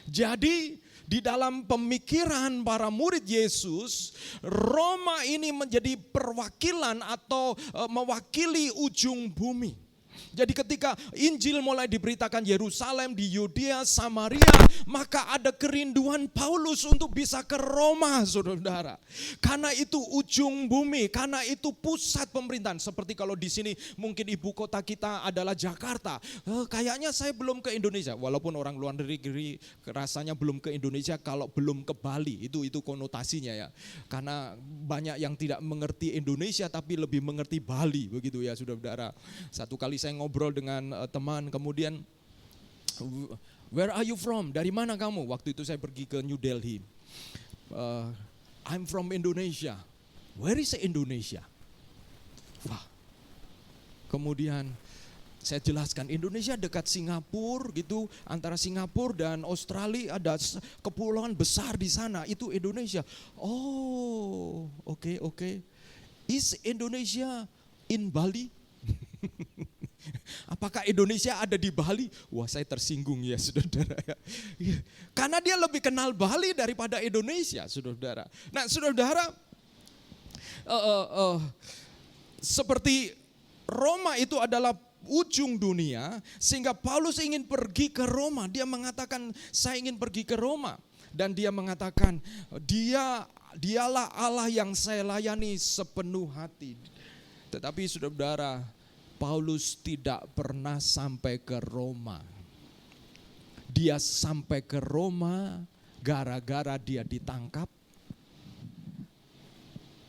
Speaker 3: Jadi di dalam pemikiran para murid Yesus, Roma ini menjadi perwakilan atau mewakili ujung bumi. Jadi ketika Injil mulai diberitakan Yerusalem, di Yudea, Samaria, maka ada kerinduan Paulus untuk bisa ke Roma, saudara-saudara. Karena itu ujung bumi, karena itu pusat pemerintahan. Seperti kalau di sini mungkin ibu kota kita adalah Jakarta. Kayaknya saya belum ke Indonesia, walaupun orang luar negeri rasanya belum ke Indonesia kalau belum ke Bali. Itu konotasinya ya. Karena banyak yang tidak mengerti Indonesia tapi lebih mengerti Bali, begitu ya, saudara-saudara. Satu kali saya ngobrol dengan teman, kemudian where are you from? Dari mana kamu? Waktu itu saya pergi ke New Delhi. I'm from Indonesia. Where is Indonesia? Wah. Kemudian saya jelaskan, Indonesia dekat Singapura gitu, antara Singapura dan Australia ada kepulauan besar di sana, itu Indonesia. Oh, oke. Is Indonesia in Bali? Apakah Indonesia ada di Bali? Wah, saya tersinggung ya, saudara. Karena dia lebih kenal Bali daripada Indonesia, saudara. Nah, saudara, seperti Roma itu adalah ujung dunia, sehingga Paulus ingin pergi ke Roma. Dia mengatakan, saya ingin pergi ke Roma. Dan dia mengatakan, dialah Allah yang saya layani sepenuh hati. Tetapi saudara, Paulus tidak pernah sampai ke Roma. Dia sampai ke Roma gara-gara dia ditangkap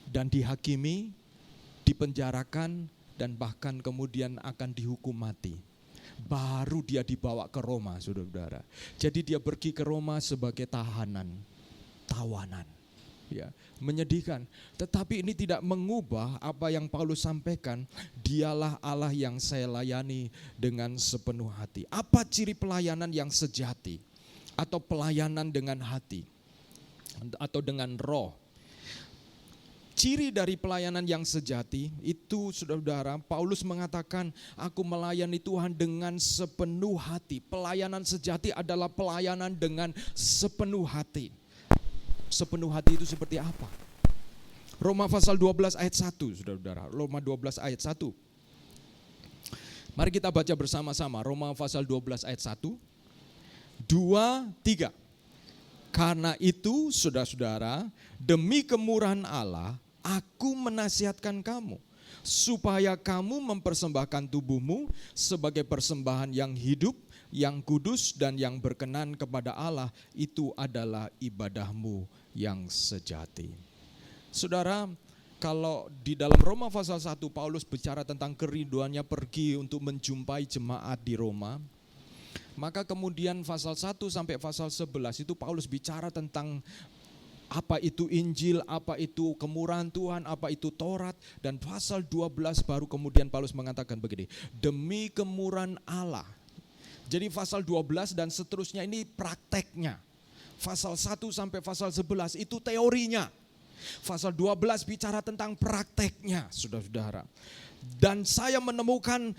Speaker 3: dan dihakimi, dipenjarakan, dan bahkan kemudian akan dihukum mati. Baru dia dibawa ke Roma, saudara-saudara. Jadi dia pergi ke Roma sebagai tawanan. Ya, menyedihkan. Tetapi ini tidak mengubah apa yang Paulus sampaikan, dialah Allah yang saya layani dengan sepenuh hati. Apa ciri pelayanan yang sejati? Atau pelayanan dengan hati? Atau dengan roh? Ciri dari pelayanan yang sejati itu, saudara-saudara, Paulus mengatakan, aku melayani Tuhan dengan sepenuh hati. Pelayanan sejati adalah pelayanan dengan sepenuh hati. Sepenuh hati itu seperti apa? Roma pasal 12 ayat 1, saudara-saudara. Roma 12 ayat 1. Mari kita baca bersama-sama. Roma pasal 12 ayat 1. 2, 3. Karena itu, saudara-saudara, demi kemurahan Allah, aku menasihatkan kamu, supaya kamu mempersembahkan tubuhmu sebagai persembahan yang hidup, yang kudus, dan yang berkenan kepada Allah. Itu adalah ibadahmu yang sejati. Saudara, kalau di dalam Roma pasal 1 Paulus bicara tentang kerinduannya pergi untuk menjumpai jemaat di Roma, maka kemudian pasal 1 sampai pasal 11 itu Paulus bicara tentang apa itu Injil, apa itu kemurahan Tuhan, apa itu Taurat, dan pasal 12 baru kemudian Paulus mengatakan begini, demi kemurahan Allah. Jadi pasal 12 dan seterusnya ini prakteknya. Pasal 1 sampai pasal 11 itu teorinya. Pasal 12 bicara tentang prakteknya, saudara-saudara. Dan saya menemukan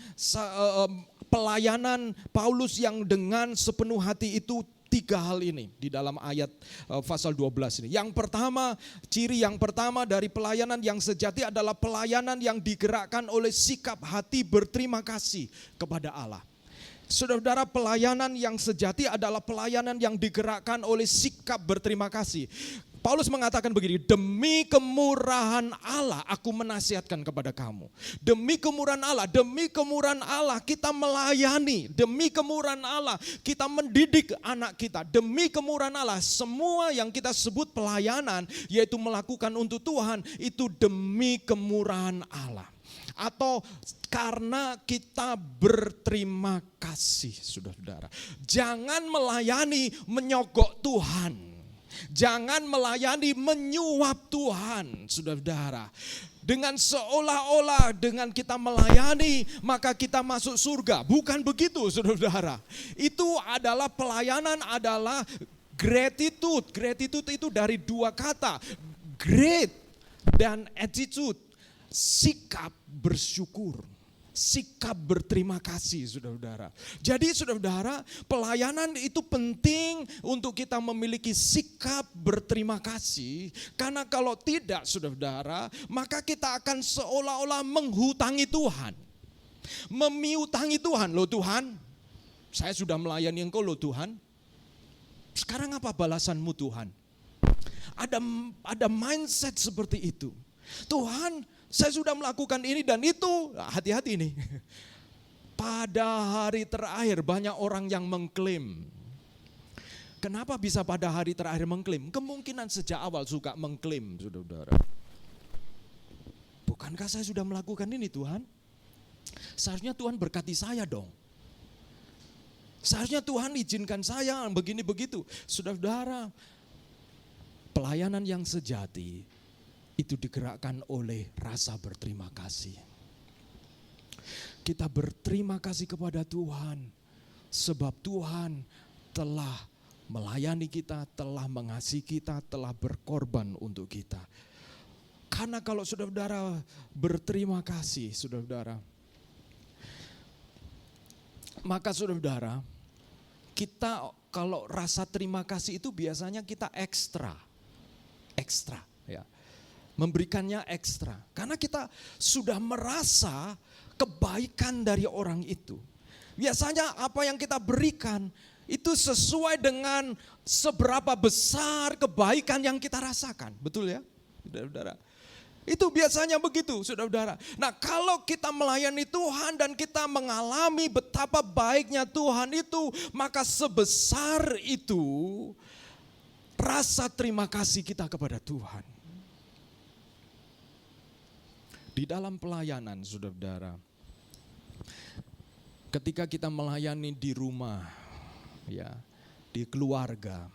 Speaker 3: pelayanan Paulus yang dengan sepenuh hati itu 3 hal ini di dalam ayat pasal 12 ini. Yang pertama, ciri yang pertama dari pelayanan yang sejati adalah pelayanan yang digerakkan oleh sikap hati berterima kasih kepada Allah. Saudara-saudara, pelayanan yang sejati adalah pelayanan yang digerakkan oleh sikap berterima kasih. Paulus mengatakan begini, demi kemurahan Allah aku menasihatkan kepada kamu. Demi kemurahan Allah kita melayani. Demi kemurahan Allah kita mendidik anak kita. Demi kemurahan Allah semua yang kita sebut pelayanan, yaitu melakukan untuk Tuhan, itu demi kemurahan Allah. Atau karena kita berterima kasih, saudara-saudara. Jangan melayani menyogok Tuhan. Jangan melayani menyuap Tuhan, saudara-saudara. Dengan seolah-olah dengan kita melayani maka kita masuk surga. Bukan begitu, saudara-saudara. Itu adalah pelayanan adalah gratitude. Gratitude itu dari dua kata. Great dan attitude. Sikap bersyukur. Sikap berterima kasih, saudara-saudara. Jadi saudara-saudara, pelayanan itu penting untuk kita memiliki sikap berterima kasih. Karena kalau tidak, saudara-saudara, maka kita akan seolah-olah menghutangi Tuhan. Memiutangi Tuhan. Loh Tuhan, saya sudah melayani Engkau loh Tuhan. Sekarang apa balasanmu Tuhan? Ada mindset seperti itu. Tuhan, saya sudah melakukan ini dan itu. Hati-hati nih. Pada hari terakhir banyak orang yang mengklaim. Kenapa bisa pada hari terakhir mengklaim? Kemungkinan sejak awal suka mengklaim, saudara-saudara. Bukankah saya sudah melakukan ini Tuhan? Seharusnya Tuhan berkati saya dong. Seharusnya Tuhan izinkan saya begini begitu. Saudara-saudara, pelayanan yang sejati itu digerakkan oleh rasa berterima kasih. Kita berterima kasih kepada Tuhan sebab Tuhan telah melayani kita, telah mengasihi kita, telah berkorban untuk kita. Karena kalau saudara-saudara berterima kasih, saudara-saudara, maka saudara-saudara, kita kalau rasa terima kasih itu biasanya kita ekstra ya. Memberikannya ekstra. Karena kita sudah merasa kebaikan dari orang itu. Biasanya apa yang kita berikan itu sesuai dengan seberapa besar kebaikan yang kita rasakan. Betul ya, saudara-saudara? Itu biasanya begitu, saudara-saudara. Nah, kalau kita melayani Tuhan dan kita mengalami betapa baiknya Tuhan itu, maka sebesar itu rasa terima kasih kita kepada Tuhan. Di dalam pelayanan, saudara-saudara, ketika kita melayani di rumah, ya, di keluarga,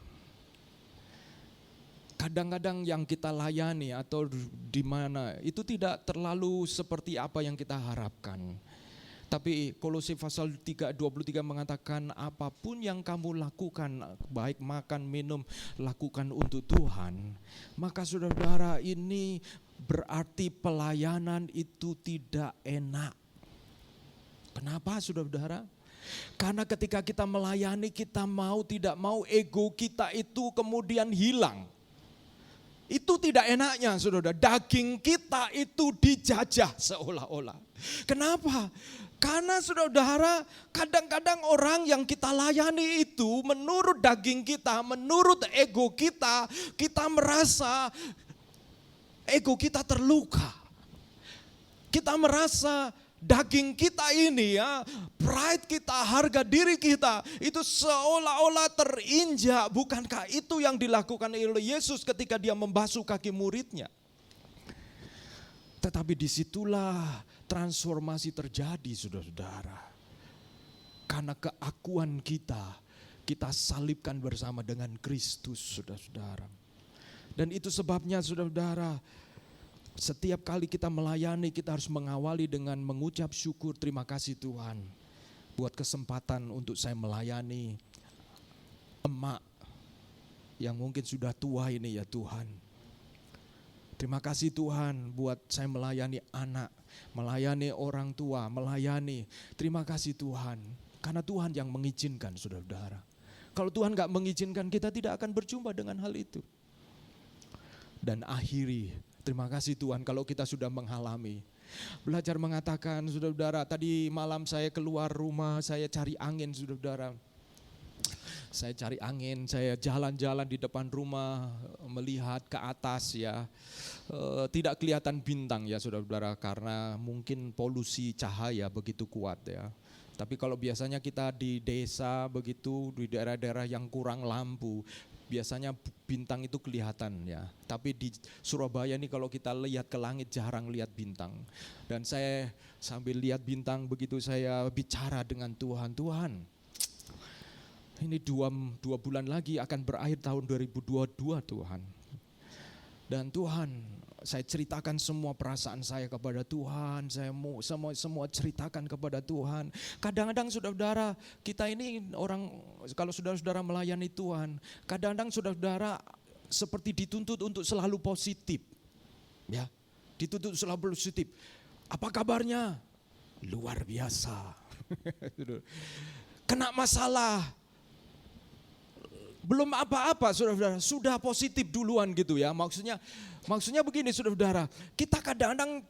Speaker 3: kadang-kadang yang kita layani atau di mana itu tidak terlalu seperti apa yang kita harapkan. Tapi Kolose pasal 3:23 mengatakan apapun yang kamu lakukan, baik makan, minum, lakukan untuk Tuhan. Maka saudara-saudara, ini berarti pelayanan itu tidak enak. Kenapa saudara-saudara? Karena ketika kita melayani, kita mau tidak mau ego kita itu kemudian hilang. Itu tidak enaknya saudara, daging kita itu dijajah seolah-olah. Kenapa? Karena saudara, kadang-kadang orang yang kita layani itu menurut daging kita, menurut ego kita, kita merasa ego kita terluka. Kita merasa daging kita ini ya, pride kita, harga diri kita itu seolah-olah terinjak. Bukankah itu yang dilakukan oleh Yesus ketika dia membasuh kaki muridnya? Tetapi disitulah transformasi terjadi, saudara-saudara. Karena keakuan kita salibkan bersama dengan Kristus, saudara-saudara. Dan itu sebabnya, saudara-saudara, setiap kali kita melayani, kita harus mengawali dengan mengucap syukur, terima kasih Tuhan buat kesempatan untuk saya melayani emak yang mungkin sudah tua ini ya Tuhan. Terima kasih Tuhan buat saya melayani anak, melayani orang tua, melayani. Terima kasih Tuhan, karena Tuhan yang mengizinkan, saudara-saudara. Kalau Tuhan gak mengizinkan, kita tidak akan berjumpa dengan hal itu. Dan akhiri, terima kasih Tuhan kalau kita sudah mengalami. Belajar mengatakan, saudara-saudara, tadi malam saya keluar rumah, saya cari angin, saudara-saudara. Saya cari angin, saya jalan-jalan di depan rumah, melihat ke atas ya. Tidak kelihatan bintang ya saudara-saudara, karena mungkin polusi cahaya begitu kuat ya. Tapi kalau biasanya kita di desa begitu, di daerah-daerah yang kurang lampu, biasanya bintang itu kelihatan ya. Tapi di Surabaya nih kalau kita lihat ke langit jarang lihat bintang. Dan saya sambil lihat bintang begitu saya bicara dengan Tuhan, Tuhan, ini dua bulan lagi akan berakhir tahun 2022 Tuhan. Dan Tuhan, saya ceritakan semua perasaan saya kepada Tuhan, saya mau semua ceritakan kepada Tuhan. Kadang-kadang saudara-saudara, kita ini orang, kalau saudara-saudara melayani Tuhan, kadang-kadang saudara-saudara seperti dituntut untuk selalu positif. Ya, dituntut selalu positif. Apa kabarnya? Luar biasa. Kena masalah, belum apa-apa saudara-saudara, sudah positif duluan gitu ya. Maksudnya begini saudara-saudara, kita kadang-kadang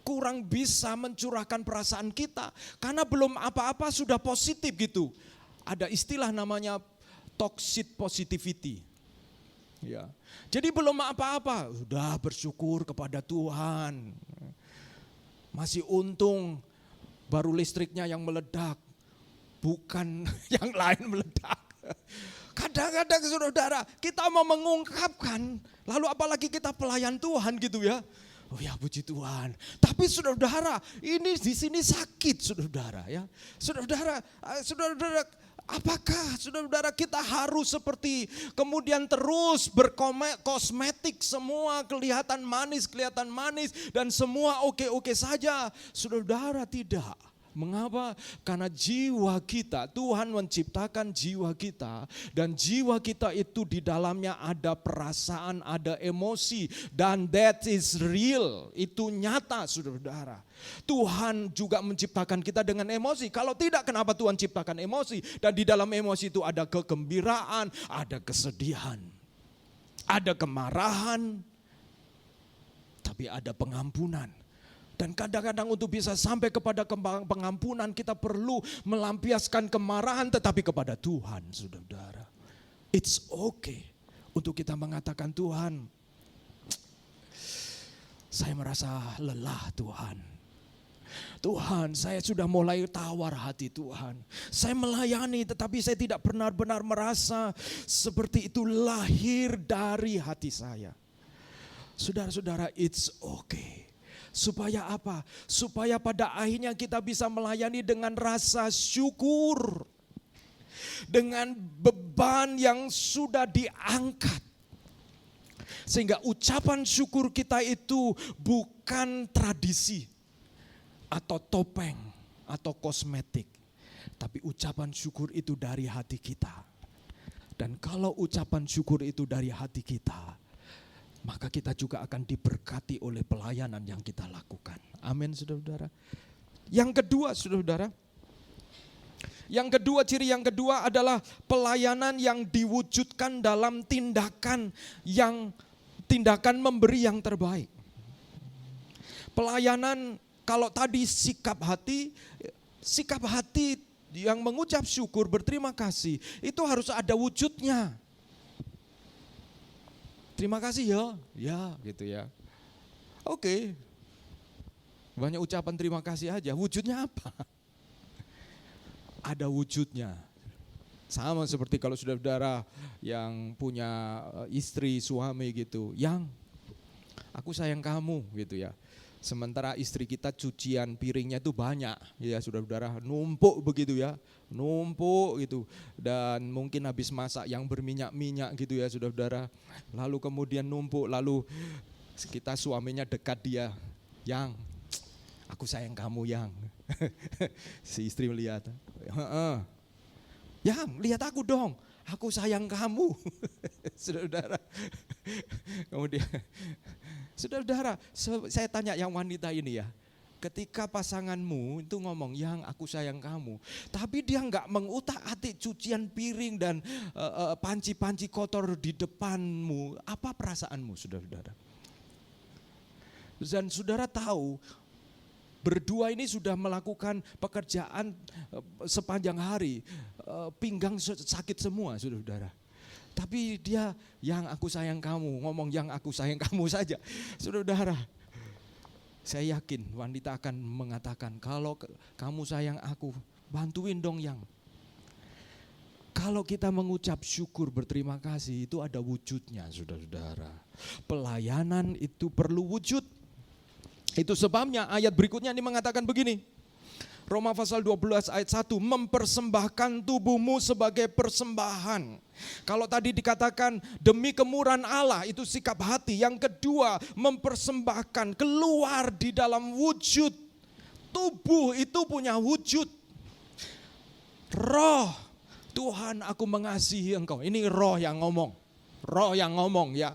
Speaker 3: kurang bisa mencurahkan perasaan kita karena belum apa-apa sudah positif gitu. Ada istilah namanya toxic positivity. Ya. Jadi belum apa-apa, sudah bersyukur kepada Tuhan. Masih untung baru listriknya yang meledak, bukan yang lain meledak. Kadang-kadang saudara, kita mau mengungkapkan, lalu apalagi kita pelayan Tuhan gitu ya. Oh ya puji Tuhan. Tapi saudara, ini di sini sakit saudara ya. Saudara, apakah saudara kita harus seperti kemudian terus berkosmetik, semua kelihatan manis dan semua oke-oke saja? Saudara, tidak. Mengapa? Karena jiwa kita, Tuhan menciptakan jiwa kita, dan jiwa kita itu di dalamnya ada perasaan, ada emosi, dan that is real, itu nyata saudara. Tuhan juga menciptakan kita dengan emosi. Kalau tidak, kenapa Tuhan ciptakan emosi? Dan di dalam emosi itu ada kegembiraan, ada kesedihan, ada kemarahan, tapi ada pengampunan. Dan kadang-kadang untuk bisa sampai kepada pengampunan kita perlu melampiaskan kemarahan tetapi kepada Tuhan saudara. It's okay untuk kita mengatakan, Tuhan, saya merasa lelah Tuhan. Tuhan, saya sudah mulai tawar hati Tuhan. Saya melayani tetapi saya tidak benar-benar merasa seperti itu lahir dari hati saya. Saudara-saudara, it's okay. Supaya apa? Supaya pada akhirnya kita bisa melayani dengan rasa syukur. Dengan beban yang sudah diangkat. Sehingga ucapan syukur kita itu bukan tradisi atau topeng atau kosmetik. Tapi ucapan syukur itu dari hati kita. Dan kalau ucapan syukur itu dari hati kita, maka kita juga akan diberkati oleh pelayanan yang kita lakukan. Amin saudara-saudara. Yang kedua saudara-saudara, ciri yang kedua adalah pelayanan yang diwujudkan dalam tindakan memberi yang terbaik. Pelayanan, kalau tadi sikap hati yang mengucap syukur, berterima kasih, itu harus ada wujudnya. Terima kasih ya gitu ya. Oke. Banyak ucapan terima kasih aja, wujudnya apa? Ada wujudnya. Sama seperti kalau saudara-saudara yang punya istri, suami gitu, yang aku sayang kamu gitu ya. Sementara istri kita cucian piringnya itu banyak, ya saudara-saudara, numpuk begitu ya, numpuk gitu. Dan mungkin habis masak yang berminyak-minyak gitu ya saudara-saudara. Lalu kemudian numpuk, lalu kita suaminya dekat dia, yang aku sayang kamu yang. Si istri melihat, yang lihat aku dong, aku sayang kamu. Saudara-saudara. Kemudian saudara-saudara, saya tanya yang wanita ini ya, ketika pasanganmu itu ngomong, yang aku sayang kamu, tapi dia nggak mengutak-atik cucian piring dan panci-panci kotor di depanmu, apa perasaanmu saudara-saudara? Dan saudara tahu, berdua ini sudah melakukan pekerjaan sepanjang hari, pinggang sakit semua saudara-saudara. Tapi dia yang aku sayang kamu, ngomong yang aku sayang kamu saja. Saudara-saudara, saya yakin wanita akan mengatakan, kalau kamu sayang aku, bantuin dong yang. Kalau kita mengucap syukur berterima kasih itu ada wujudnya saudara-saudara. Pelayanan itu perlu wujud. Itu sebabnya ayat berikutnya ini mengatakan begini. Roma pasal 12 ayat 1, mempersembahkan tubuhmu sebagai persembahan. Kalau tadi dikatakan demi kemurahan Allah, itu sikap hati. Yang kedua, mempersembahkan keluar di dalam wujud. Tubuh itu punya wujud. Roh, Tuhan aku mengasihi engkau. Ini roh yang ngomong. Roh yang ngomong ya.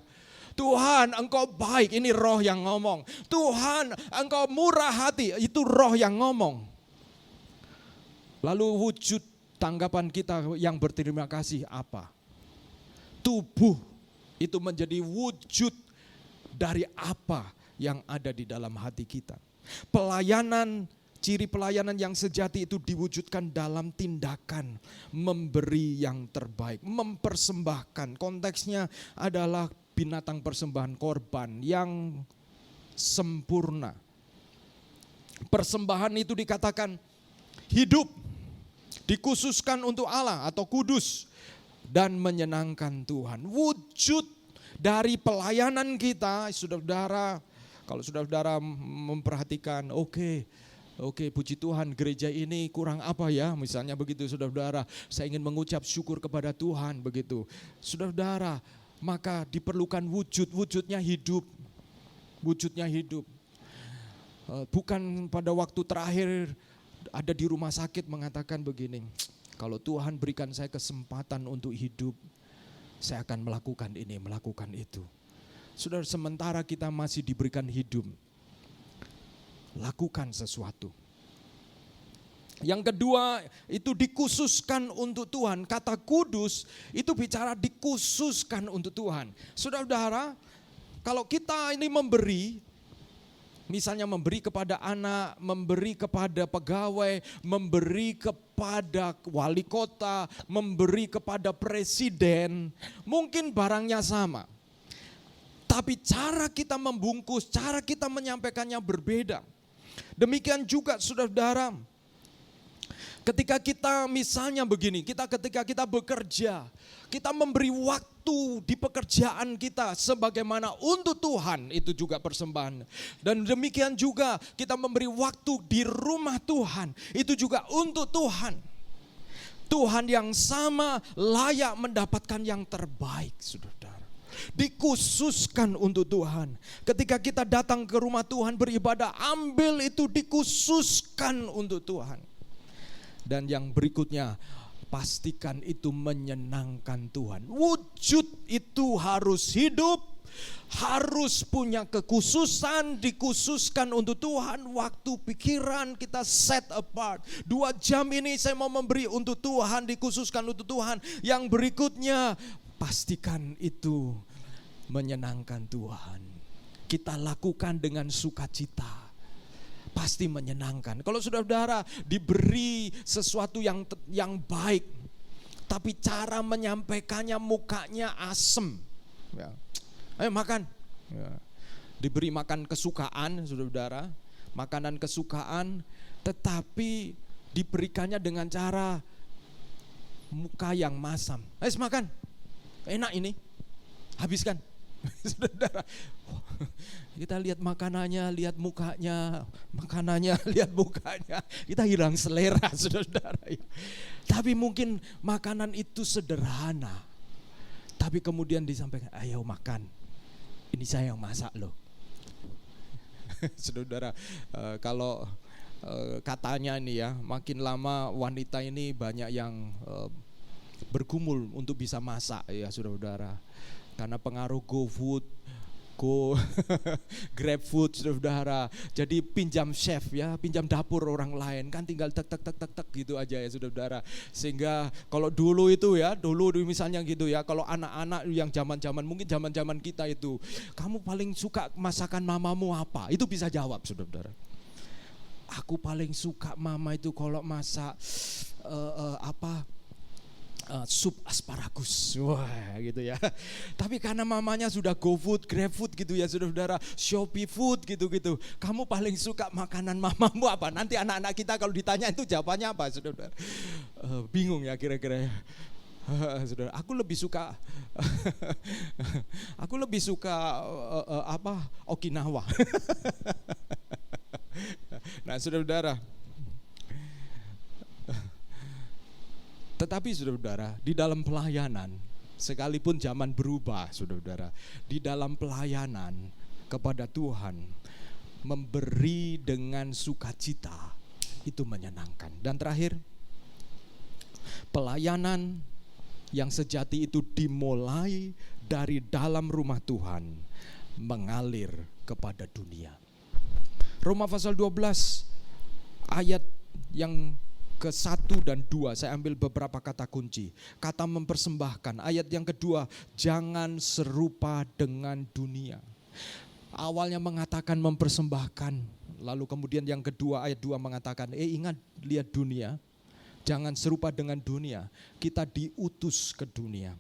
Speaker 3: Tuhan engkau baik, ini roh yang ngomong. Tuhan engkau murah hati, itu roh yang ngomong. Lalu wujud tanggapan kita yang berterima kasih apa? Tubuh itu menjadi wujud dari apa yang ada di dalam hati kita. Pelayanan, ciri pelayanan yang sejati itu diwujudkan dalam tindakan memberi yang terbaik, mempersembahkan. Konteksnya adalah binatang persembahan korban yang sempurna. Persembahan itu dikatakan hidup, dikhususkan untuk Allah atau kudus dan menyenangkan Tuhan. Wujud dari pelayanan kita, saudara-saudara, kalau saudara-saudara memperhatikan, Oke, puji Tuhan gereja ini kurang apa ya, misalnya begitu saudara-saudara, saya ingin mengucap syukur kepada Tuhan begitu. Saudara-saudara, maka diperlukan wujudnya hidup. Wujudnya hidup. Bukan pada waktu terakhir ada di rumah sakit mengatakan begini, kalau Tuhan berikan saya kesempatan untuk hidup, saya akan melakukan ini, melakukan itu. Saudara, sementara kita masih diberikan hidup, lakukan sesuatu. Yang kedua itu dikhususkan untuk Tuhan. Kata kudus itu bicara dikhususkan untuk Tuhan. Saudara-saudara, kalau kita ini memberi, misalnya memberi kepada anak, memberi kepada pegawai, memberi kepada wali kota, memberi kepada presiden, mungkin barangnya sama. Tapi cara kita membungkus, cara kita menyampaikannya berbeda. Demikian juga saudara-saudara, ketika kita misalnya begini, ketika kita bekerja, kita memberi waktu di pekerjaan kita sebagaimana untuk Tuhan, itu juga persembahan. Dan demikian juga kita memberi waktu di rumah Tuhan, itu juga untuk Tuhan. Tuhan yang sama layak mendapatkan yang terbaik, saudara. Dikhususkan untuk Tuhan. Ketika kita datang ke rumah Tuhan beribadah, ambil itu dikhususkan untuk Tuhan. Dan yang berikutnya, pastikan itu menyenangkan Tuhan. Wujud itu harus hidup, harus punya kekhususan, dikhususkan untuk Tuhan. Waktu pikiran kita set apart. 2 jam ini saya mau memberi untuk Tuhan, dikhususkan untuk Tuhan. Yang berikutnya, pastikan itu menyenangkan Tuhan. Kita lakukan dengan sukacita, pasti menyenangkan. Kalau saudara-saudara diberi sesuatu yang baik, tapi cara menyampaikannya mukanya asem, ya. Ayo makan, ya. Diberi makan kesukaan, saudara-saudara, makanan kesukaan, tetapi diberikannya dengan cara muka yang masam. Ayo makan, enak ini, habiskan. Saudara, kita lihat makanannya, lihat mukanya, makanannya, lihat mukanya, kita hilang selera, saudara. Tapi mungkin makanan itu sederhana, tapi kemudian disampaikan, ayo makan, ini saya yang masak loh. Saudara, kalau katanya ini ya, makin lama wanita ini banyak yang bergumul untuk bisa masak ya saudara-saudara. Karena pengaruh GoFood, GrabFood, saudara. Jadi pinjam chef ya, pinjam dapur orang lain kan tinggal tek gitu aja ya saudara. Sehingga kalau dulu itu ya, dulu misalnya gitu ya, kalau anak-anak yang zaman-zaman mungkin zaman-zaman kita itu, kamu paling suka masakan mamamu apa? Itu bisa jawab saudara. Aku paling suka mama itu kalau masak sup asparagus, wah gitu ya. Tapi karena mamanya sudah GoFood, GrabFood gitu ya saudara, Shopee Food gitu-gitu. Kamu paling suka makanan mamamu apa? Nanti anak-anak kita kalau ditanya itu jawabannya apa saudara? Bingung ya kira-kira ya. Saudara, aku lebih suka Okinawa. Nah saudara, tetapi saudara, di dalam pelayanan, sekalipun zaman berubah saudara, di dalam pelayanan kepada Tuhan, memberi dengan sukacita itu menyenangkan. Dan terakhir, pelayanan yang sejati itu dimulai dari dalam rumah Tuhan, mengalir kepada dunia. Roma pasal 12 ayat yang ke-1 dan 2, saya ambil beberapa kata kunci. Kata mempersembahkan, ayat yang kedua, jangan serupa dengan dunia. Awalnya mengatakan mempersembahkan, lalu kemudian yang kedua ayat 2 mengatakan, ingat lihat dunia, jangan serupa dengan dunia, kita diutus ke dunia.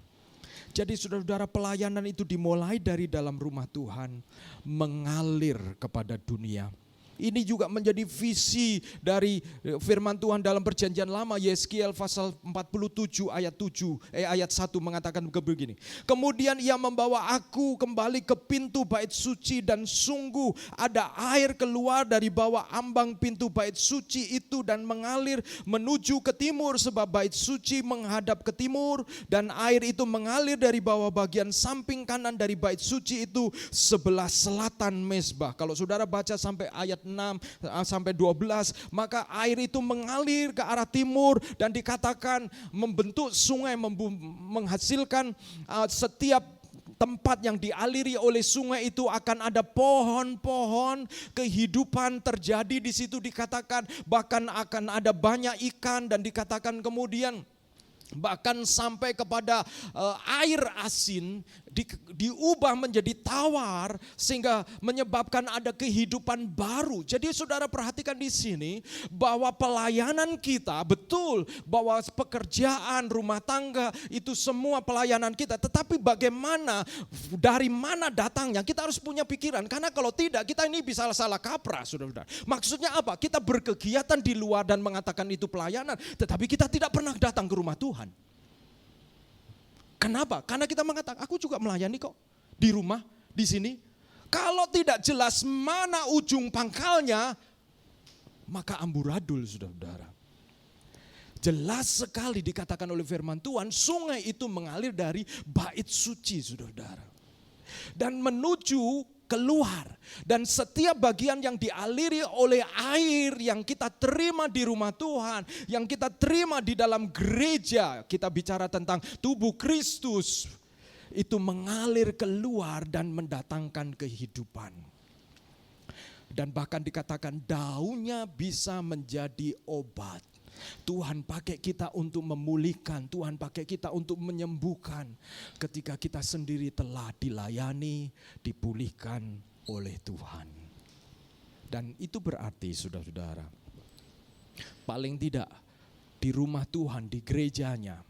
Speaker 3: Jadi saudara-saudara, pelayanan itu dimulai dari dalam rumah Tuhan, mengalir kepada dunia. Ini juga menjadi visi dari firman Tuhan dalam perjanjian lama. Yeskiel pasal 47 ayat 1 mengatakan begini. Kemudian ia membawa aku kembali ke pintu bait suci, dan sungguh ada air keluar dari bawah ambang pintu bait suci itu dan mengalir menuju ke timur, sebab bait suci menghadap ke timur, dan air itu mengalir dari bawah bagian samping kanan dari bait suci itu sebelah selatan mezbah. Kalau saudara baca sampai ayat 6 sampai 12, maka air itu mengalir ke arah timur dan dikatakan membentuk sungai, menghasilkan setiap tempat yang dialiri oleh sungai itu akan ada pohon-pohon kehidupan terjadi di situ, dikatakan bahkan akan ada banyak ikan, dan dikatakan kemudian bahkan sampai kepada air asin diubah menjadi tawar sehingga menyebabkan ada kehidupan baru. Jadi saudara perhatikan di sini bahwa pelayanan kita, betul bahwa pekerjaan rumah tangga itu semua pelayanan kita, tetapi bagaimana, dari mana datangnya, kita harus punya pikiran, karena kalau tidak kita ini bisa salah kaprah saudara. Maksudnya apa? Kita berkegiatan di luar dan mengatakan itu pelayanan, tetapi kita tidak pernah datang ke rumah Tuhan. Kenapa? Karena kita mengatakan, aku juga melayani kok di rumah, di sini. Kalau tidak jelas mana ujung pangkalnya, maka amburadul saudara. Jelas sekali dikatakan oleh firman Tuhan, sungai itu mengalir dari bait suci saudara, dan menuju keluar. Dan setiap bagian yang dialiri oleh air yang kita terima di rumah Tuhan, yang kita terima di dalam gereja, kita bicara tentang tubuh Kristus, itu mengalir keluar dan mendatangkan kehidupan. Dan bahkan dikatakan daunnya bisa menjadi obat. Tuhan pakai kita untuk memulihkan, Tuhan pakai kita untuk menyembuhkan ketika kita sendiri telah dilayani, dipulihkan oleh Tuhan. Dan itu berarti saudara-saudara, paling tidak di rumah Tuhan, di gerejanya,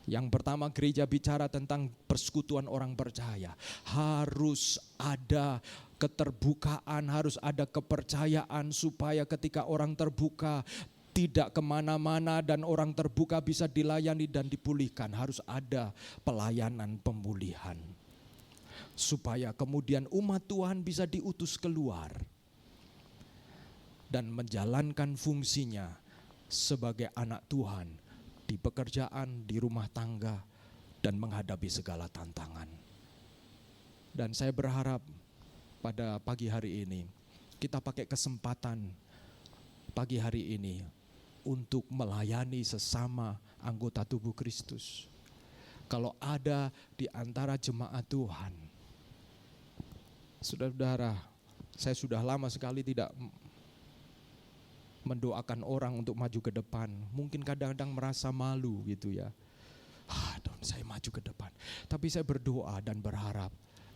Speaker 3: yang pertama gereja bicara tentang persekutuan orang percaya, harus ada keterbukaan, harus ada kepercayaan supaya ketika orang terbuka tidak kemana-mana dan orang terbuka bisa dilayani dan dipulihkan. Harus ada pelayanan pemulihan. Supaya kemudian umat Tuhan bisa diutus keluar dan menjalankan fungsinya sebagai anak Tuhan di pekerjaan, di rumah tangga, dan menghadapi segala tantangan. Dan saya berharap pada pagi hari ini kita pakai kesempatan pagi hari ini untuk melayani sesama anggota tubuh Kristus. Kalau ada di antara jemaat Tuhan, saudara-saudara, saya sudah lama sekali tidak mendoakan orang untuk maju ke depan. Mungkin kadang-kadang merasa malu gitu ya. Saya maju ke depan. Tapi saya berdoa dan berharap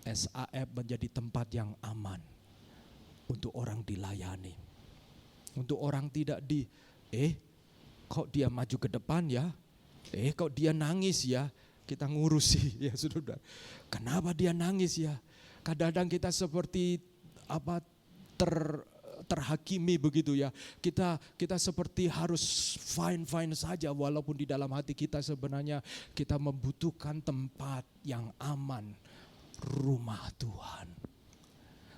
Speaker 3: SAF menjadi tempat yang aman untuk orang dilayani. Untuk orang tidak kok dia maju ke depan ya? Kok dia nangis ya? Kita ngurusi ya saudara. Kenapa dia nangis ya? Kadang-kadang kita seperti terhakimi begitu ya. Kita seperti harus fine saja, walaupun di dalam hati kita sebenarnya kita membutuhkan tempat yang aman, rumah Tuhan.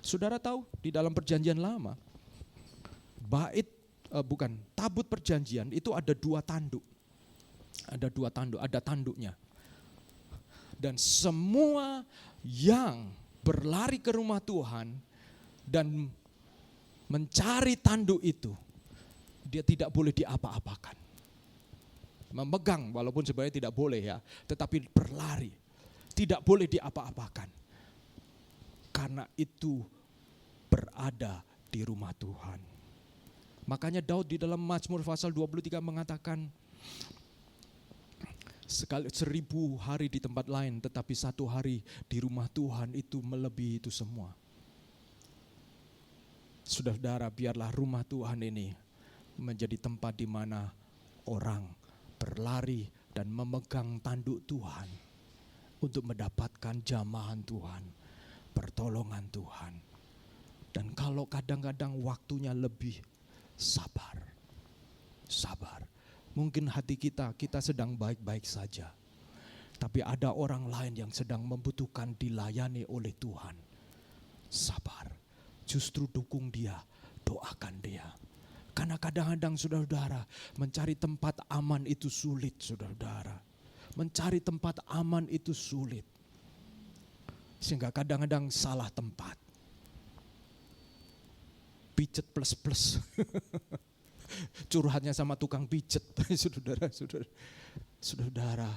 Speaker 3: Saudara tahu di dalam perjanjian lama, tabut perjanjian itu ada 2 tanduk. Ada 2 tanduk, ada tanduknya. Dan semua yang berlari ke rumah Tuhan dan mencari tanduk itu, dia tidak boleh diapa-apakan. Memegang walaupun sebenarnya tidak boleh ya, tetapi berlari tidak boleh diapa-apakan. Karena itu berada di rumah Tuhan. Makanya Daud di dalam Mazmur pasal 23 mengatakan, 1000 hari di tempat lain, tetapi 1 hari di rumah Tuhan itu melebihi itu semua. Saudara, biarlah rumah Tuhan ini menjadi tempat di mana orang berlari dan memegang tanduk Tuhan untuk mendapatkan jamahan Tuhan, pertolongan Tuhan. Dan kalau kadang-kadang waktunya lebih, sabar. Mungkin hati kita sedang baik-baik saja. Tapi ada orang lain yang sedang membutuhkan dilayani oleh Tuhan. Sabar. Justru dukung dia, doakan dia. Karena kadang-kadang saudara-saudara, mencari tempat aman itu sulit saudara-saudara. Mencari tempat aman itu sulit. Sehingga kadang-kadang salah tempat. Pijet plus. Curhatnya sama tukang pijet. Saudara-saudara,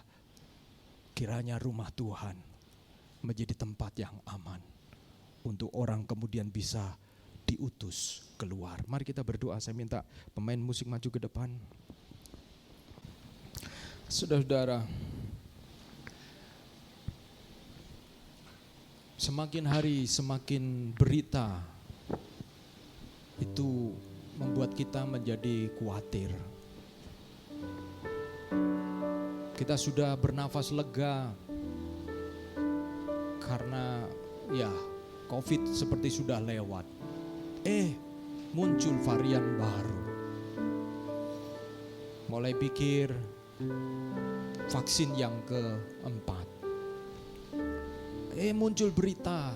Speaker 3: kiranya rumah Tuhan menjadi tempat yang aman. Untuk orang kemudian bisa diutus keluar. Mari kita berdoa, saya minta pemain musik maju ke depan. Saudara-saudara, semakin hari semakin berita itu membuat kita menjadi khawatir. Kita sudah bernafas lega karena COVID seperti sudah lewat. Muncul varian baru. Mulai pikir vaksin yang keempat. Muncul berita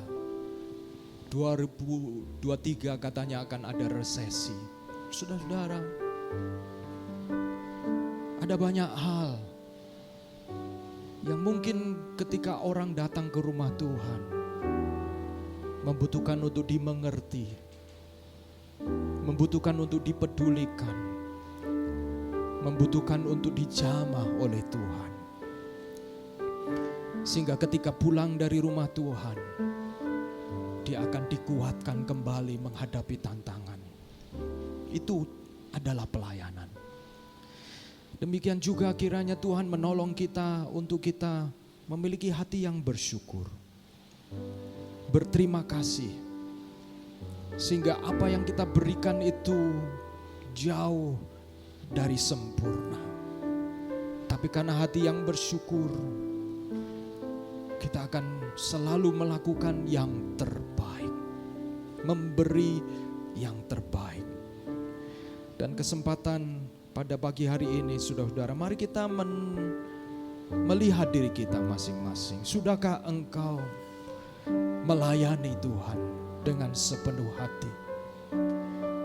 Speaker 3: 2023 katanya akan ada resesi. Saudara-saudara, ada banyak hal yang mungkin ketika orang datang ke rumah Tuhan membutuhkan untuk dimengerti, membutuhkan untuk dipedulikan, membutuhkan untuk dijamah oleh Tuhan. Sehingga ketika pulang dari rumah Tuhan, dia akan dikuatkan kembali menghadapi tantangan. Itu adalah pelayanan. Demikian juga kiranya Tuhan menolong kita untuk kita memiliki hati yang bersyukur, berterima kasih, sehingga apa yang kita berikan itu jauh dari sempurna. Tapi karena hati yang bersyukur, kita akan selalu melakukan yang terbaik, memberi yang terbaik. Dan kesempatan pada pagi hari ini, saudara-saudara, mari kita melihat diri kita masing-masing. Sudahkah engkau melayani Tuhan dengan sepenuh hati?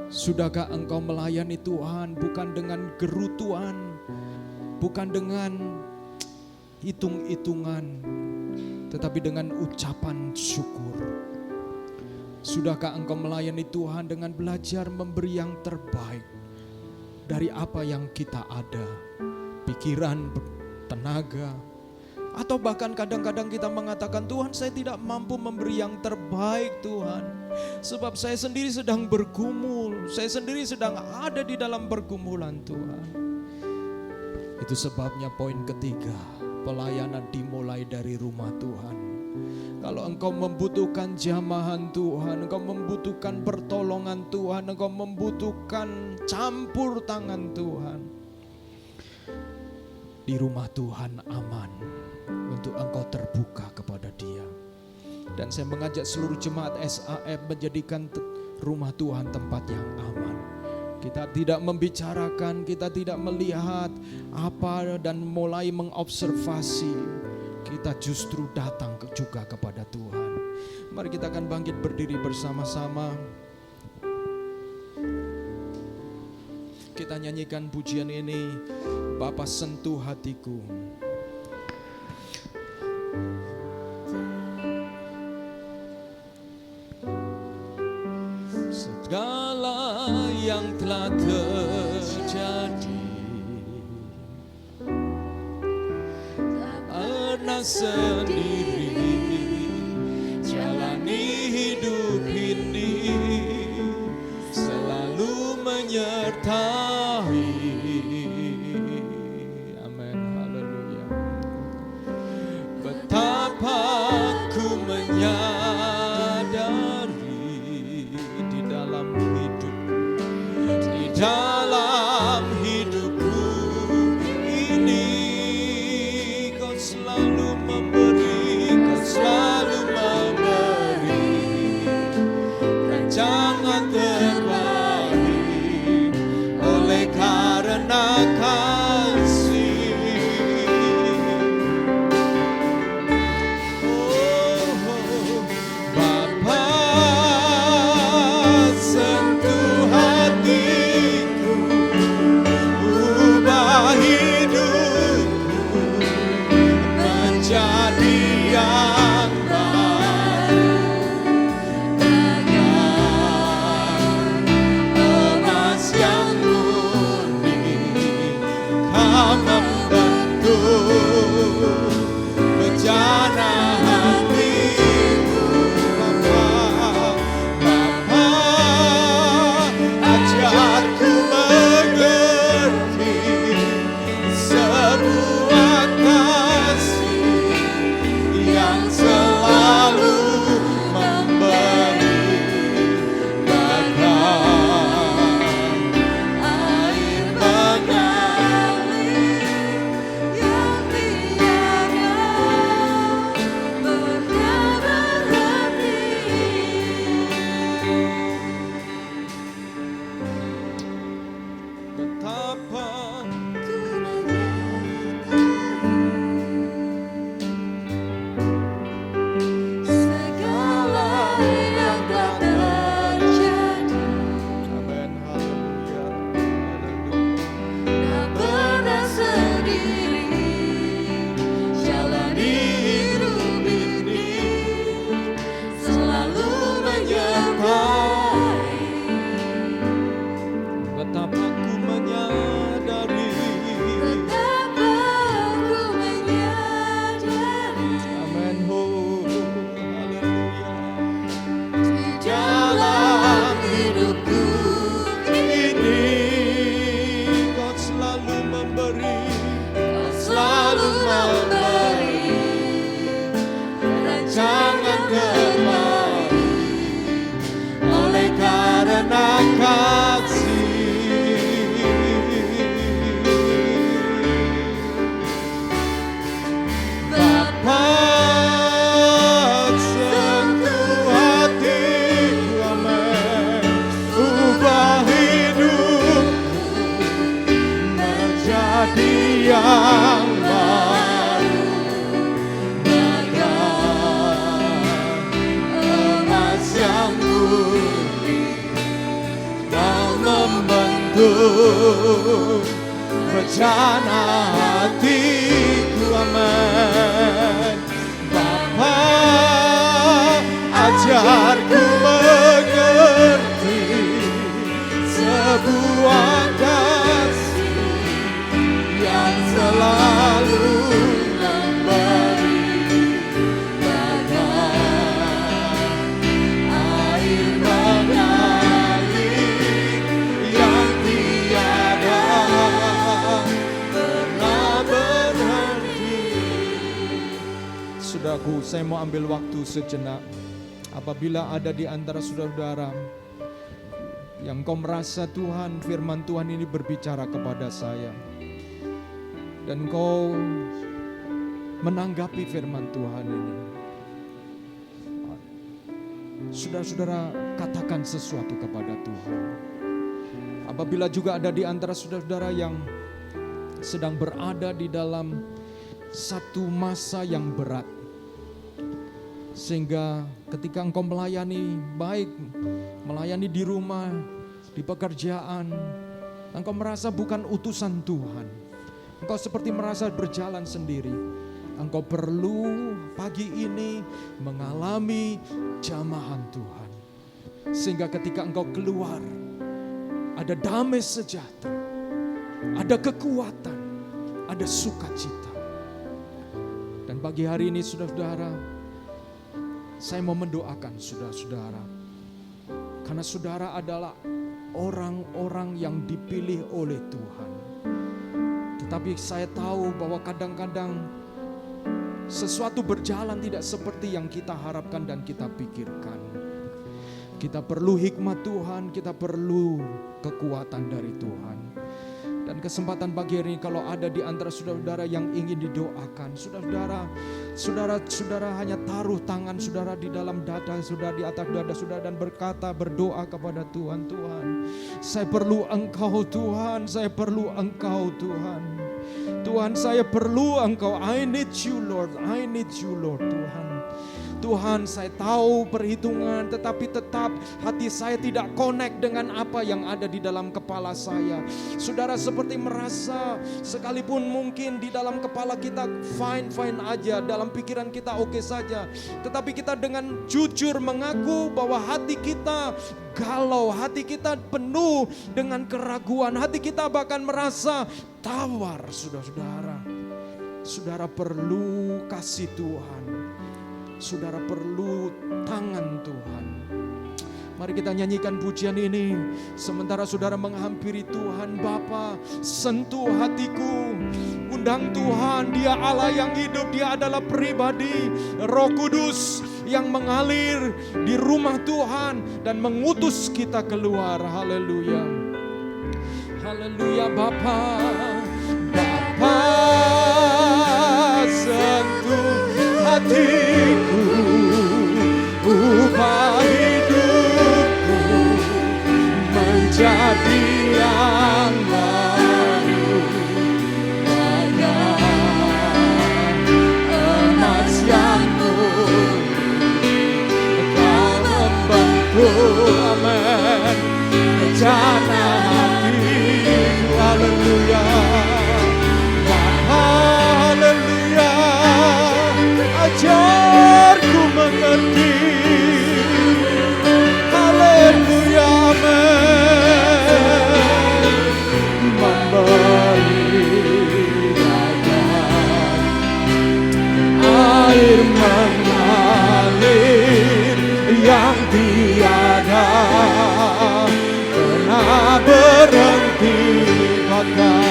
Speaker 3: Sudahkah engkau melayani Tuhan bukan dengan gerutuan, bukan dengan hitung-hitungan, tetapi dengan ucapan syukur? Sudahkah engkau melayani Tuhan dengan belajar memberi yang terbaik dari apa yang kita ada, pikiran, tenaga, atau bahkan kadang-kadang kita mengatakan, Tuhan, saya tidak mampu memberi yang terbaik Tuhan, sebab saya sendiri sedang bergumul, saya sendiri sedang ada di dalam pergumulan Tuhan. Itu sebabnya poin ketiga, pelayanan dimulai dari rumah Tuhan. Kalau engkau membutuhkan jamahan Tuhan, engkau membutuhkan pertolongan Tuhan, engkau membutuhkan campur tangan Tuhan, di rumah Tuhan aman untuk engkau terbuka kepada Dia. Dan saya mengajak seluruh jemaat SAF menjadikan rumah Tuhan tempat yang aman. Kita tidak membicarakan, kita tidak melihat apa dan mulai mengobservasi. Kita justru datang juga kepada Tuhan. Mari kita akan bangkit berdiri bersama-sama. Kita nyanyikan pujian ini, Bapa sentuh hatiku. Segala yang telah terjadi pernah sendiri jalani hidup ini, selalu menyertai. Amin, haleluya. Betapa ku menyadari di dalam hidupku ini, Kau selalu memberi, Kau selalu memberi rancangan terbaik oleh karena kasih. Bapa sentuh hatiku, ubah hidupku menjadi yang baru, bagaikan emas yang murni. Kau membentuk bejana hatiku, Bapa, ajarku mengerti sebuah kasih yang selalu memberi, bagaikan air mengalir
Speaker 2: yang tiada pernah berhenti.
Speaker 3: betapa
Speaker 2: Segala yang telah terjadi
Speaker 3: amin, haleluya, haleluya.
Speaker 2: tak pernah sendiri jalani hidup ini, selalu menyertai.
Speaker 3: Betapa ku menyadari,
Speaker 2: Betapa ku menyadari
Speaker 3: amin, haleluya.
Speaker 2: di dalam hidupku
Speaker 3: Ini Kau selalu memberi,
Speaker 2: Kau selalu memberi rancangan terbaik
Speaker 3: oleh karena kasih. Bapa sentuh hatiku, amin. Ubah hidupku menjadi yang baru, bagaikan emas yang murni. Kau membentuk rencana hatiku, amin. Bapa, ajarku mengerti sebuah kasih yang selalu memberi, bagaikan air mengalir yang tiada pernah berhenti. Saudaraku, Saya mau ambil waktu sejenak. Apabila ada di antara saudara-saudara yang kau merasa Tuhan, firman Tuhan ini berbicara kepada saya, dan kau menanggapi firman Tuhan ini, saudara-saudara katakan sesuatu kepada Tuhan. Apabila juga ada di antara saudara-saudara yang sedang berada di dalam satu masa yang berat, sehingga ketika engkau melayani, baik melayani di rumah, di pekerjaan, engkau merasa bukan utusan Tuhan. Engkau seperti merasa berjalan sendiri. Engkau perlu pagi ini mengalami jamahan Tuhan. Sehingga ketika engkau keluar, ada damai sejahtera, ada kekuatan, ada sukacita. Dan pagi hari ini saudara-saudara, saya mau mendoakan saudara-saudara. Karena saudara adalah orang-orang yang dipilih oleh Tuhan. Tetapi saya tahu bahwa kadang-kadang sesuatu berjalan tidak seperti yang kita harapkan dan kita pikirkan. Kita perlu hikmat Tuhan, kita perlu kekuatan dari Tuhan. Dan kesempatan pagi hari ini, kalau ada di antara saudara-saudara yang ingin didoakan, saudara hanya taruh tangan saudara di dalam dada saudara, di atas dada saudara, dan berkata, berdoa kepada Tuhan. Tuhan, saya perlu Engkau Tuhan, saya perlu Engkau Tuhan. Tuhan, saya perlu Engkau. I need you Lord, I need you Lord Tuhan. Tuhan, saya tahu perhitungan, tetapi tetap hati saya tidak connect dengan apa yang ada di dalam kepala saya. Saudara seperti merasa, sekalipun mungkin di dalam kepala kita fine aja, dalam pikiran kita oke saja, tetapi kita dengan jujur mengaku bahwa hati kita galau, hati kita penuh dengan keraguan, hati kita bahkan merasa tawar. Saudara-saudara, saudara perlu kasih Tuhan. Saudara perlu tangan Tuhan. Mari kita nyanyikan pujian ini sementara saudara menghampiri Tuhan. Bapa, sentuh hatiku. Undang Tuhan, Dia Allah yang hidup, Dia adalah pribadi. Roh Kudus yang mengalir di rumah Tuhan dan mengutus kita keluar. Haleluya. Haleluya Bapa. Bapa, sentuh hatiku, ubah hidupku menjadi yang baru, bagai emas yang murni. Kau membentuk, amin, rencana hatiku. Haleluya. Haleluya. Ajarku mengerti. Haleluya, amin. Memberi bagai air mengalir yang tiada pernah berhenti, bagai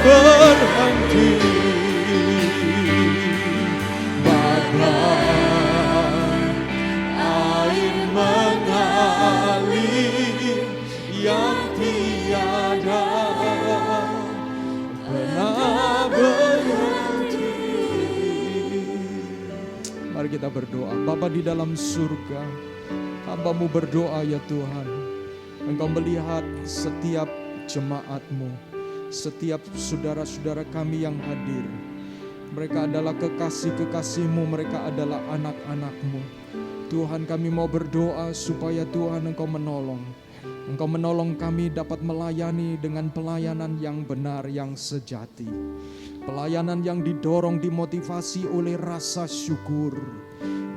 Speaker 3: berhenti, bagai air mengalir yang tiada pernah berhenti. Mari kita berdoa. Bapa di dalam surga, hamba-Mu berdoa ya Tuhan. Engkau melihat setiap jemaat-Mu, setiap saudara-saudara kami yang hadir. Mereka adalah kekasih-kekasih-Mu, mereka adalah anak-anak-Mu. Tuhan, kami mau berdoa supaya Tuhan Engkau menolong. Engkau menolong kami dapat melayani dengan pelayanan yang benar, yang sejati. Pelayanan yang didorong, dimotivasi oleh rasa syukur,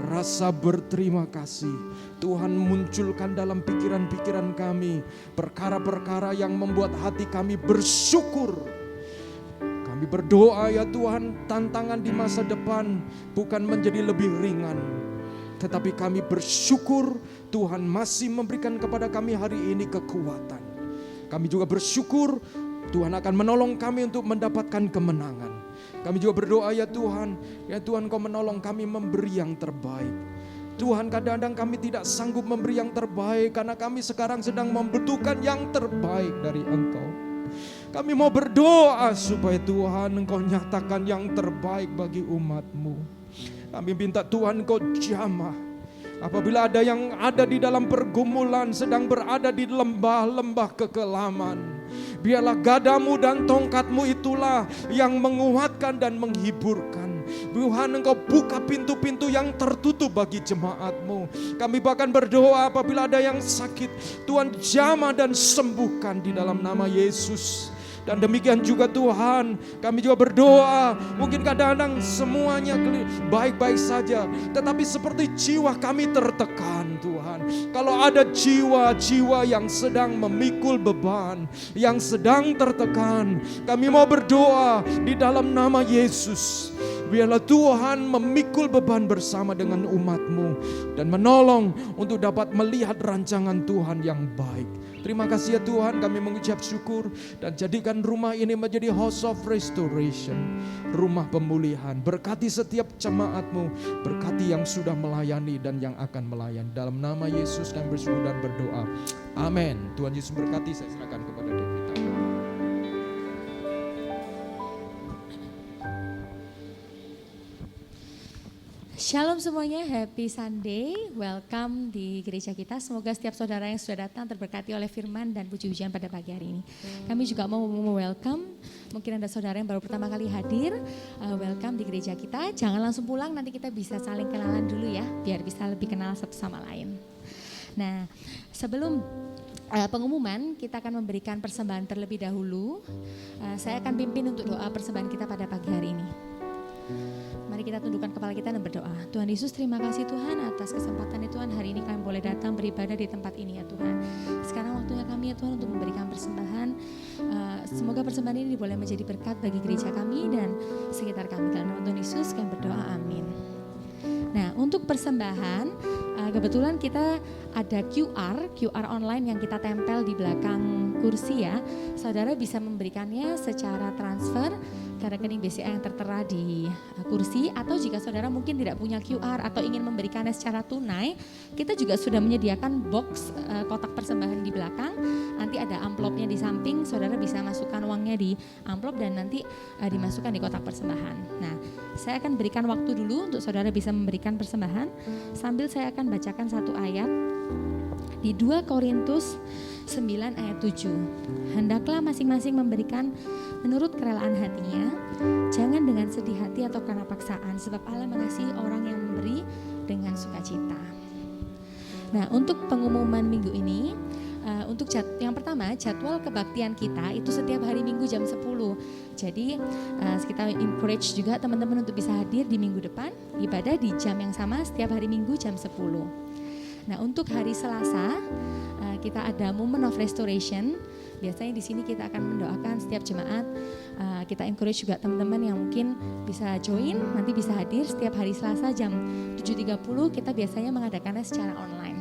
Speaker 3: rasa berterima kasih. Tuhan, munculkan dalam pikiran-pikiran kami perkara-perkara yang membuat hati kami bersyukur. Kami berdoa ya Tuhan, tantangan di masa depan bukan menjadi lebih ringan, tetapi kami bersyukur Tuhan masih memberikan kepada kami hari ini kekuatan. Kami juga bersyukur Tuhan akan menolong kami untuk mendapatkan kemenangan. Kami juga berdoa ya Tuhan Kau menolong kami memberi yang terbaik. Tuhan, kadang-kadang kami tidak sanggup memberi yang terbaik karena kami sekarang sedang membutuhkan yang terbaik dari Engkau. Kami mau berdoa supaya Tuhan Engkau nyatakan yang terbaik bagi umat-Mu. Kami minta Tuhan Engkau jamah. Apabila ada yang ada di dalam pergumulan, sedang berada di lembah-lembah kekelaman, biarlah gadamu dan tongkatmu itulah yang menguatkan dan menghiburkan. Tuhan, Engkau buka pintu-pintu yang tertutup bagi jemaat-Mu. Kami bahkan berdoa apabila ada yang sakit, Tuhan jamah dan sembuhkan di dalam nama Yesus. Dan demikian juga Tuhan, kami juga berdoa, mungkin kadang-kadang semuanya baik-baik saja, tetapi seperti jiwa kami tertekan Tuhan. Kalau ada jiwa-jiwa yang sedang memikul beban, yang sedang tertekan, kami mau berdoa di dalam nama Yesus. Biarlah Tuhan memikul beban bersama dengan umat-Mu dan menolong untuk dapat melihat rancangan Tuhan yang baik. Terima kasih ya Tuhan, kami mengucap syukur dan jadikan rumah ini menjadi house of restoration, rumah pemulihan. Berkati setiap jemaat-Mu, berkati yang sudah melayani dan yang akan melayani. Dalam nama Yesus kami bersyukur dan berdoa. Amin. Tuhan Yesus berkati, saya serahkan kepada Devita.
Speaker 4: Shalom semuanya, happy Sunday, welcome di gereja kita. Semoga setiap saudara yang sudah datang terberkati oleh firman dan puji-pujian pada pagi hari ini. Kami juga mau welcome, mungkin ada saudara yang baru pertama kali hadir, welcome di gereja kita. Jangan langsung pulang, nanti kita bisa saling kenalan dulu ya, biar bisa lebih kenal satu sama lain. Nah, sebelum pengumuman, kita akan memberikan persembahan terlebih dahulu. Saya akan pimpin untuk doa persembahan kita pada pagi hari ini. Mari kita tundukkan kepala kita dan berdoa. Tuhan Yesus, terima kasih Tuhan atas kesempatan Tuhan. Hari ini kami boleh datang beribadah di tempat ini ya Tuhan. Sekarang waktunya kami ya Tuhan untuk memberikan persembahan. Semoga persembahan ini boleh menjadi berkat bagi gereja kami dan sekitar kami. Dalam nama Tuhan Yesus kami berdoa, amin. Nah, untuk persembahan, kebetulan kita ada QR online yang kita tempel di belakang kursi ya. Saudara bisa memberikannya secara transfer ke rekening BCA yang tertera di kursi, atau jika saudara mungkin tidak punya QR atau ingin memberikannya secara tunai, kita juga sudah menyediakan box kotak persembahan di belakang. Nanti ada amplopnya di samping, saudara bisa masukkan uangnya di amplop dan nanti dimasukkan di kotak persembahan. Nah, saya akan berikan waktu dulu untuk saudara bisa memberikan persembahan sambil saya akan bacakan satu ayat di 2 Korintus 9 ayat 7. Hendaklah masing-masing memberikan menurut kerelaan hatinya, jangan dengan sedih hati atau karena paksaan, sebab Allah mengasihi orang yang memberi dengan sukacita. Nah, untuk pengumuman minggu ini, untuk yang pertama, jadwal kebaktian kita itu setiap hari Minggu jam 10. Jadi kita encourage juga teman-teman untuk bisa hadir di minggu depan, ibadah di jam yang sama setiap hari Minggu jam 10. Nah, untuk hari Selasa kita ada Moment of Restoration. Biasanya di sini kita akan mendoakan setiap jemaat. Kita encourage juga teman-teman yang mungkin bisa join, nanti bisa hadir setiap hari Selasa jam 7.30. Kita biasanya mengadakannya secara online.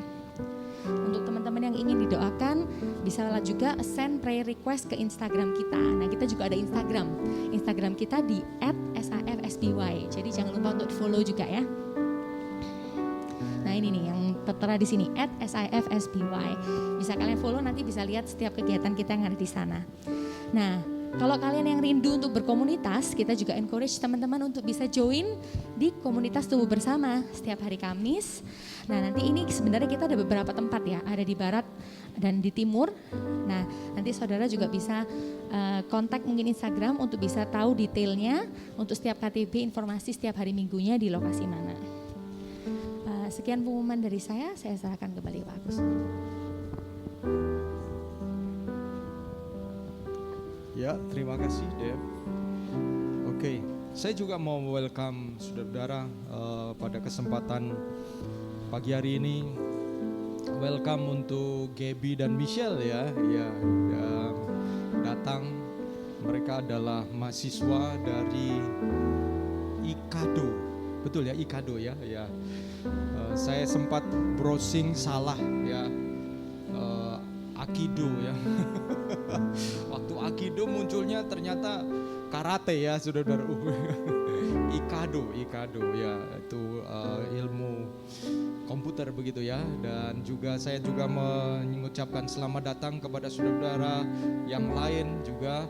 Speaker 4: Untuk teman-teman yang ingin didoakan, bisa juga send prayer request ke Instagram kita. Nah, kita juga ada Instagram kita di @safsby. Jadi jangan lupa untuk follow juga ya. Nah, ini nih yang tertera di sini @safsby. Bisa kalian follow, nanti bisa lihat setiap kegiatan kita yang ada di sana. Nah, kalau kalian yang rindu untuk berkomunitas, kita juga encourage teman-teman untuk bisa join di komunitas Tumbuh Bersama setiap hari Kamis. Nah, nanti ini sebenarnya kita ada beberapa tempat ya, ada di barat dan di timur. Nah, nanti saudara juga bisa kontak mungkin Instagram untuk bisa tahu detailnya untuk setiap KTB, informasi setiap hari Minggunya di lokasi mana. Sekian pengumuman dari saya serahkan kembali Pak Agus.
Speaker 3: Ya, terima kasih Dev. Oke, saya juga mau welcome saudara-saudara pada kesempatan pagi hari ini. Welcome untuk Gaby dan Michelle ya, datang. Mereka adalah mahasiswa dari IKADO Betul ya, Ikado ya. Saya sempat browsing salah ya. Aikido ya. Waktu Aikido munculnya ternyata karate ya, saudara-saudara. Ikado ya, itu ilmu komputer begitu ya. Dan juga saya juga mengucapkan selamat datang kepada saudara-saudara yang lain juga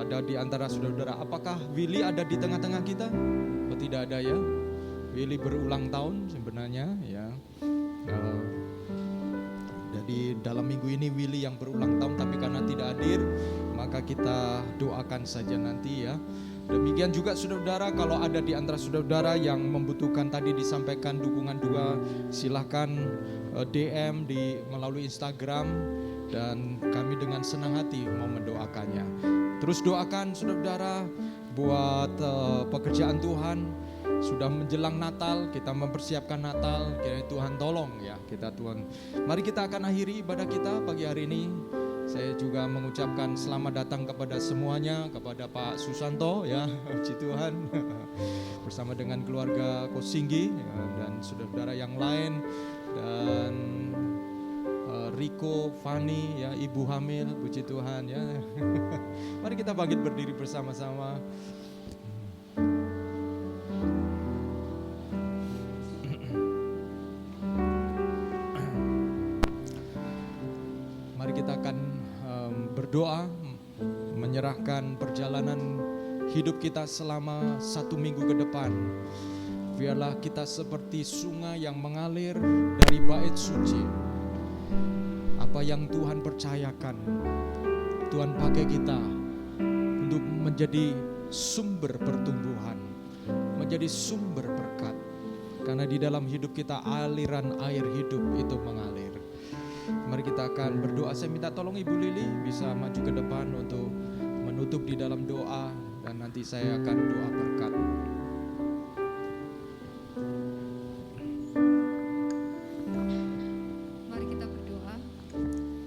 Speaker 3: ada di antara saudara-saudara. Apakah Willy ada di tengah-tengah kita? Oh, tidak ada ya. Willy berulang tahun sebenarnya ya. Jadi dalam minggu ini Willy yang berulang tahun, tapi karena tidak hadir maka kita doakan saja nanti ya. Demikian juga saudara-saudara, kalau ada di antara saudara-saudara yang membutuhkan tadi disampaikan dukungan juga, silahkan DM melalui Instagram dan kami dengan senang hati mau mendoakannya. Terus doakan saudara-saudara buat pekerjaan Tuhan. Sudah menjelang Natal, kita mempersiapkan Natal, kiranya Tuhan tolong ya kita Tuhan. Mari kita akan akhiri ibadah kita pagi hari ini. Saya juga mengucapkan selamat datang kepada semuanya, kepada Pak Susanto ya, puji Tuhan. Bersama dengan keluarga Kosinggi ya, dan saudara-saudara yang lain, dan Riko, Fani ya, ibu hamil, puji Tuhan ya. Mari kita bangkit berdiri bersama-sama. Berdoa, menyerahkan perjalanan hidup kita selama 1 minggu ke depan. Biarlah kita seperti sungai yang mengalir dari bait suci. Apa yang Tuhan percayakan, Tuhan pakai kita untuk menjadi sumber pertumbuhan, menjadi sumber berkat. Karena di dalam hidup kita aliran air hidup itu mengalir. Mari kita akan berdoa. Saya minta tolong Ibu Lili bisa maju ke depan untuk menutup di dalam doa, dan nanti saya akan doa berkat.
Speaker 2: Mari kita berdoa.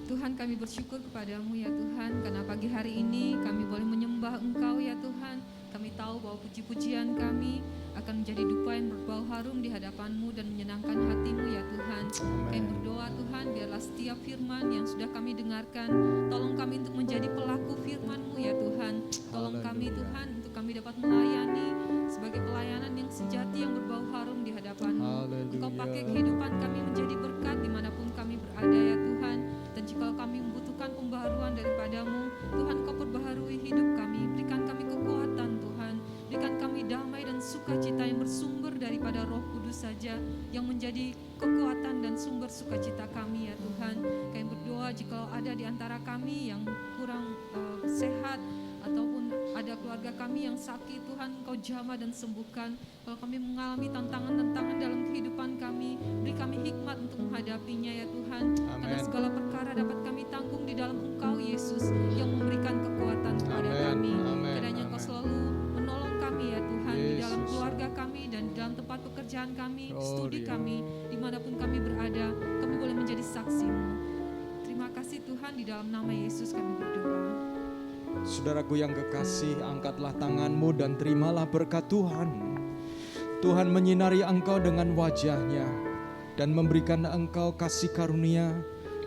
Speaker 2: Tuhan, kami bersyukur kepadamu ya Tuhan, karena pagi hari ini kami boleh menyembah Engkau ya Tuhan. Kami tahu bahwa puji-pujian kami akan menjadi dupa yang berbau harum di hadapan-Mu dan menyenangkan hati-Mu ya Tuhan. Kami berdoa Tuhan, biarlah setiap firman yang sudah kami dengarkan, tolong kami untuk menjadi pelaku firman-Mu ya Tuhan. Tolong kami Tuhan untuk kami dapat melayani sebagai pelayanan yang sejati yang berbau harum di hadapan-Mu. Engkau pakai kehidupan kami menjadi berkat dimanapun kami berada ya Tuhan. Dan jika kami membutuhkan pembaharuan daripada-Mu, Tuhan Kau perbaharui hidup kami, berikan kami kekuatan Tuhan, berikan kami damai dan sukacita yang bersumber daripada Roh Kudus saja, yang menjadi kekuatan dan sumber sukacita kami ya Tuhan. Kami berdoa jika ada di antara kami yang kurang sehat, ataupun ada keluarga kami yang sakit, Tuhan Engkau jamah dan sembuhkan. Kalau kami mengalami tantangan-tantangan dalam kehidupan kami, beri kami hikmat untuk menghadapinya ya Tuhan.
Speaker 3: Amen.
Speaker 2: Karena segala perkara dapat kami tanggung di dalam Engkau Yesus yang memberikan kekuatan kepada kami. Kiranya Engkau selalu menolong kami ya Tuhan, di dalam keluarga kami dan di dalam tempat pekerjaan kami, studi kami, dimanapun kami berada, kami boleh menjadi saksi-Mu. Terima kasih Tuhan, di dalam nama Yesus kami berdoa.
Speaker 3: Saudaraku yang kekasih, angkatlah tanganmu dan terimalah berkat Tuhan. Tuhan menyinari engkau dengan wajah-Nya dan memberikan engkau kasih karunia,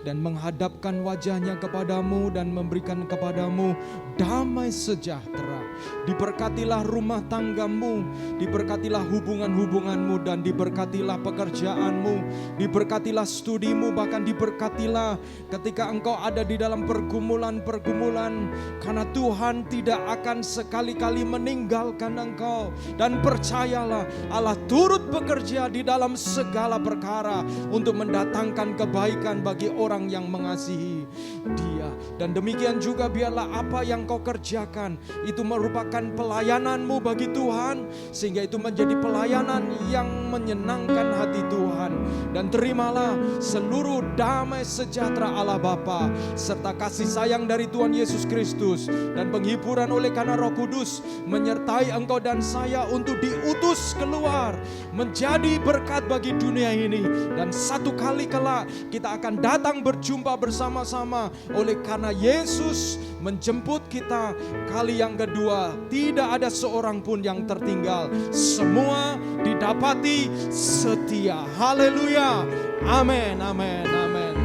Speaker 3: dan menghadapkan wajah-Nya kepadamu dan memberikan kepadamu damai sejahtera. Diberkatilah rumah tanggamu, diberkatilah hubungan-hubunganmu, dan diberkatilah pekerjaanmu, diberkatilah studimu, bahkan diberkatilah ketika engkau ada di dalam pergumulan-pergumulan, karena Tuhan tidak akan sekali-kali meninggalkan engkau. Dan percayalah, Allah turut bekerja di dalam segala perkara untuk mendatangkan kebaikan bagi orang yang mengasihi Dia. Dan demikian juga biarlah apa yang kau kerjakan itu merupakan pelayananmu bagi Tuhan, sehingga itu menjadi pelayanan yang menyenangkan hati Tuhan. Dan terimalah seluruh damai sejahtera Allah Bapa serta kasih sayang dari Tuhan Yesus Kristus dan penghiburan oleh karena Roh Kudus menyertai engkau dan saya untuk diutus keluar menjadi berkat bagi dunia ini. Dan satu kali kelak kita akan datang berjumpa bersama-sama oleh karena Yesus menjemput kita kali yang kedua. Tidak ada seorang pun yang tertinggal, semua di dapati setia. Haleluya. Amin, amin, amin.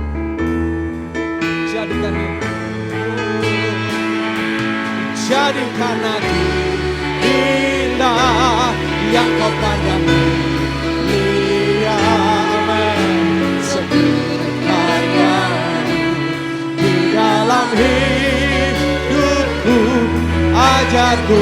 Speaker 3: Jadikan aku indah yang kau pandang mulia. Amin. Sebenarnya di dalam hidupku ajarku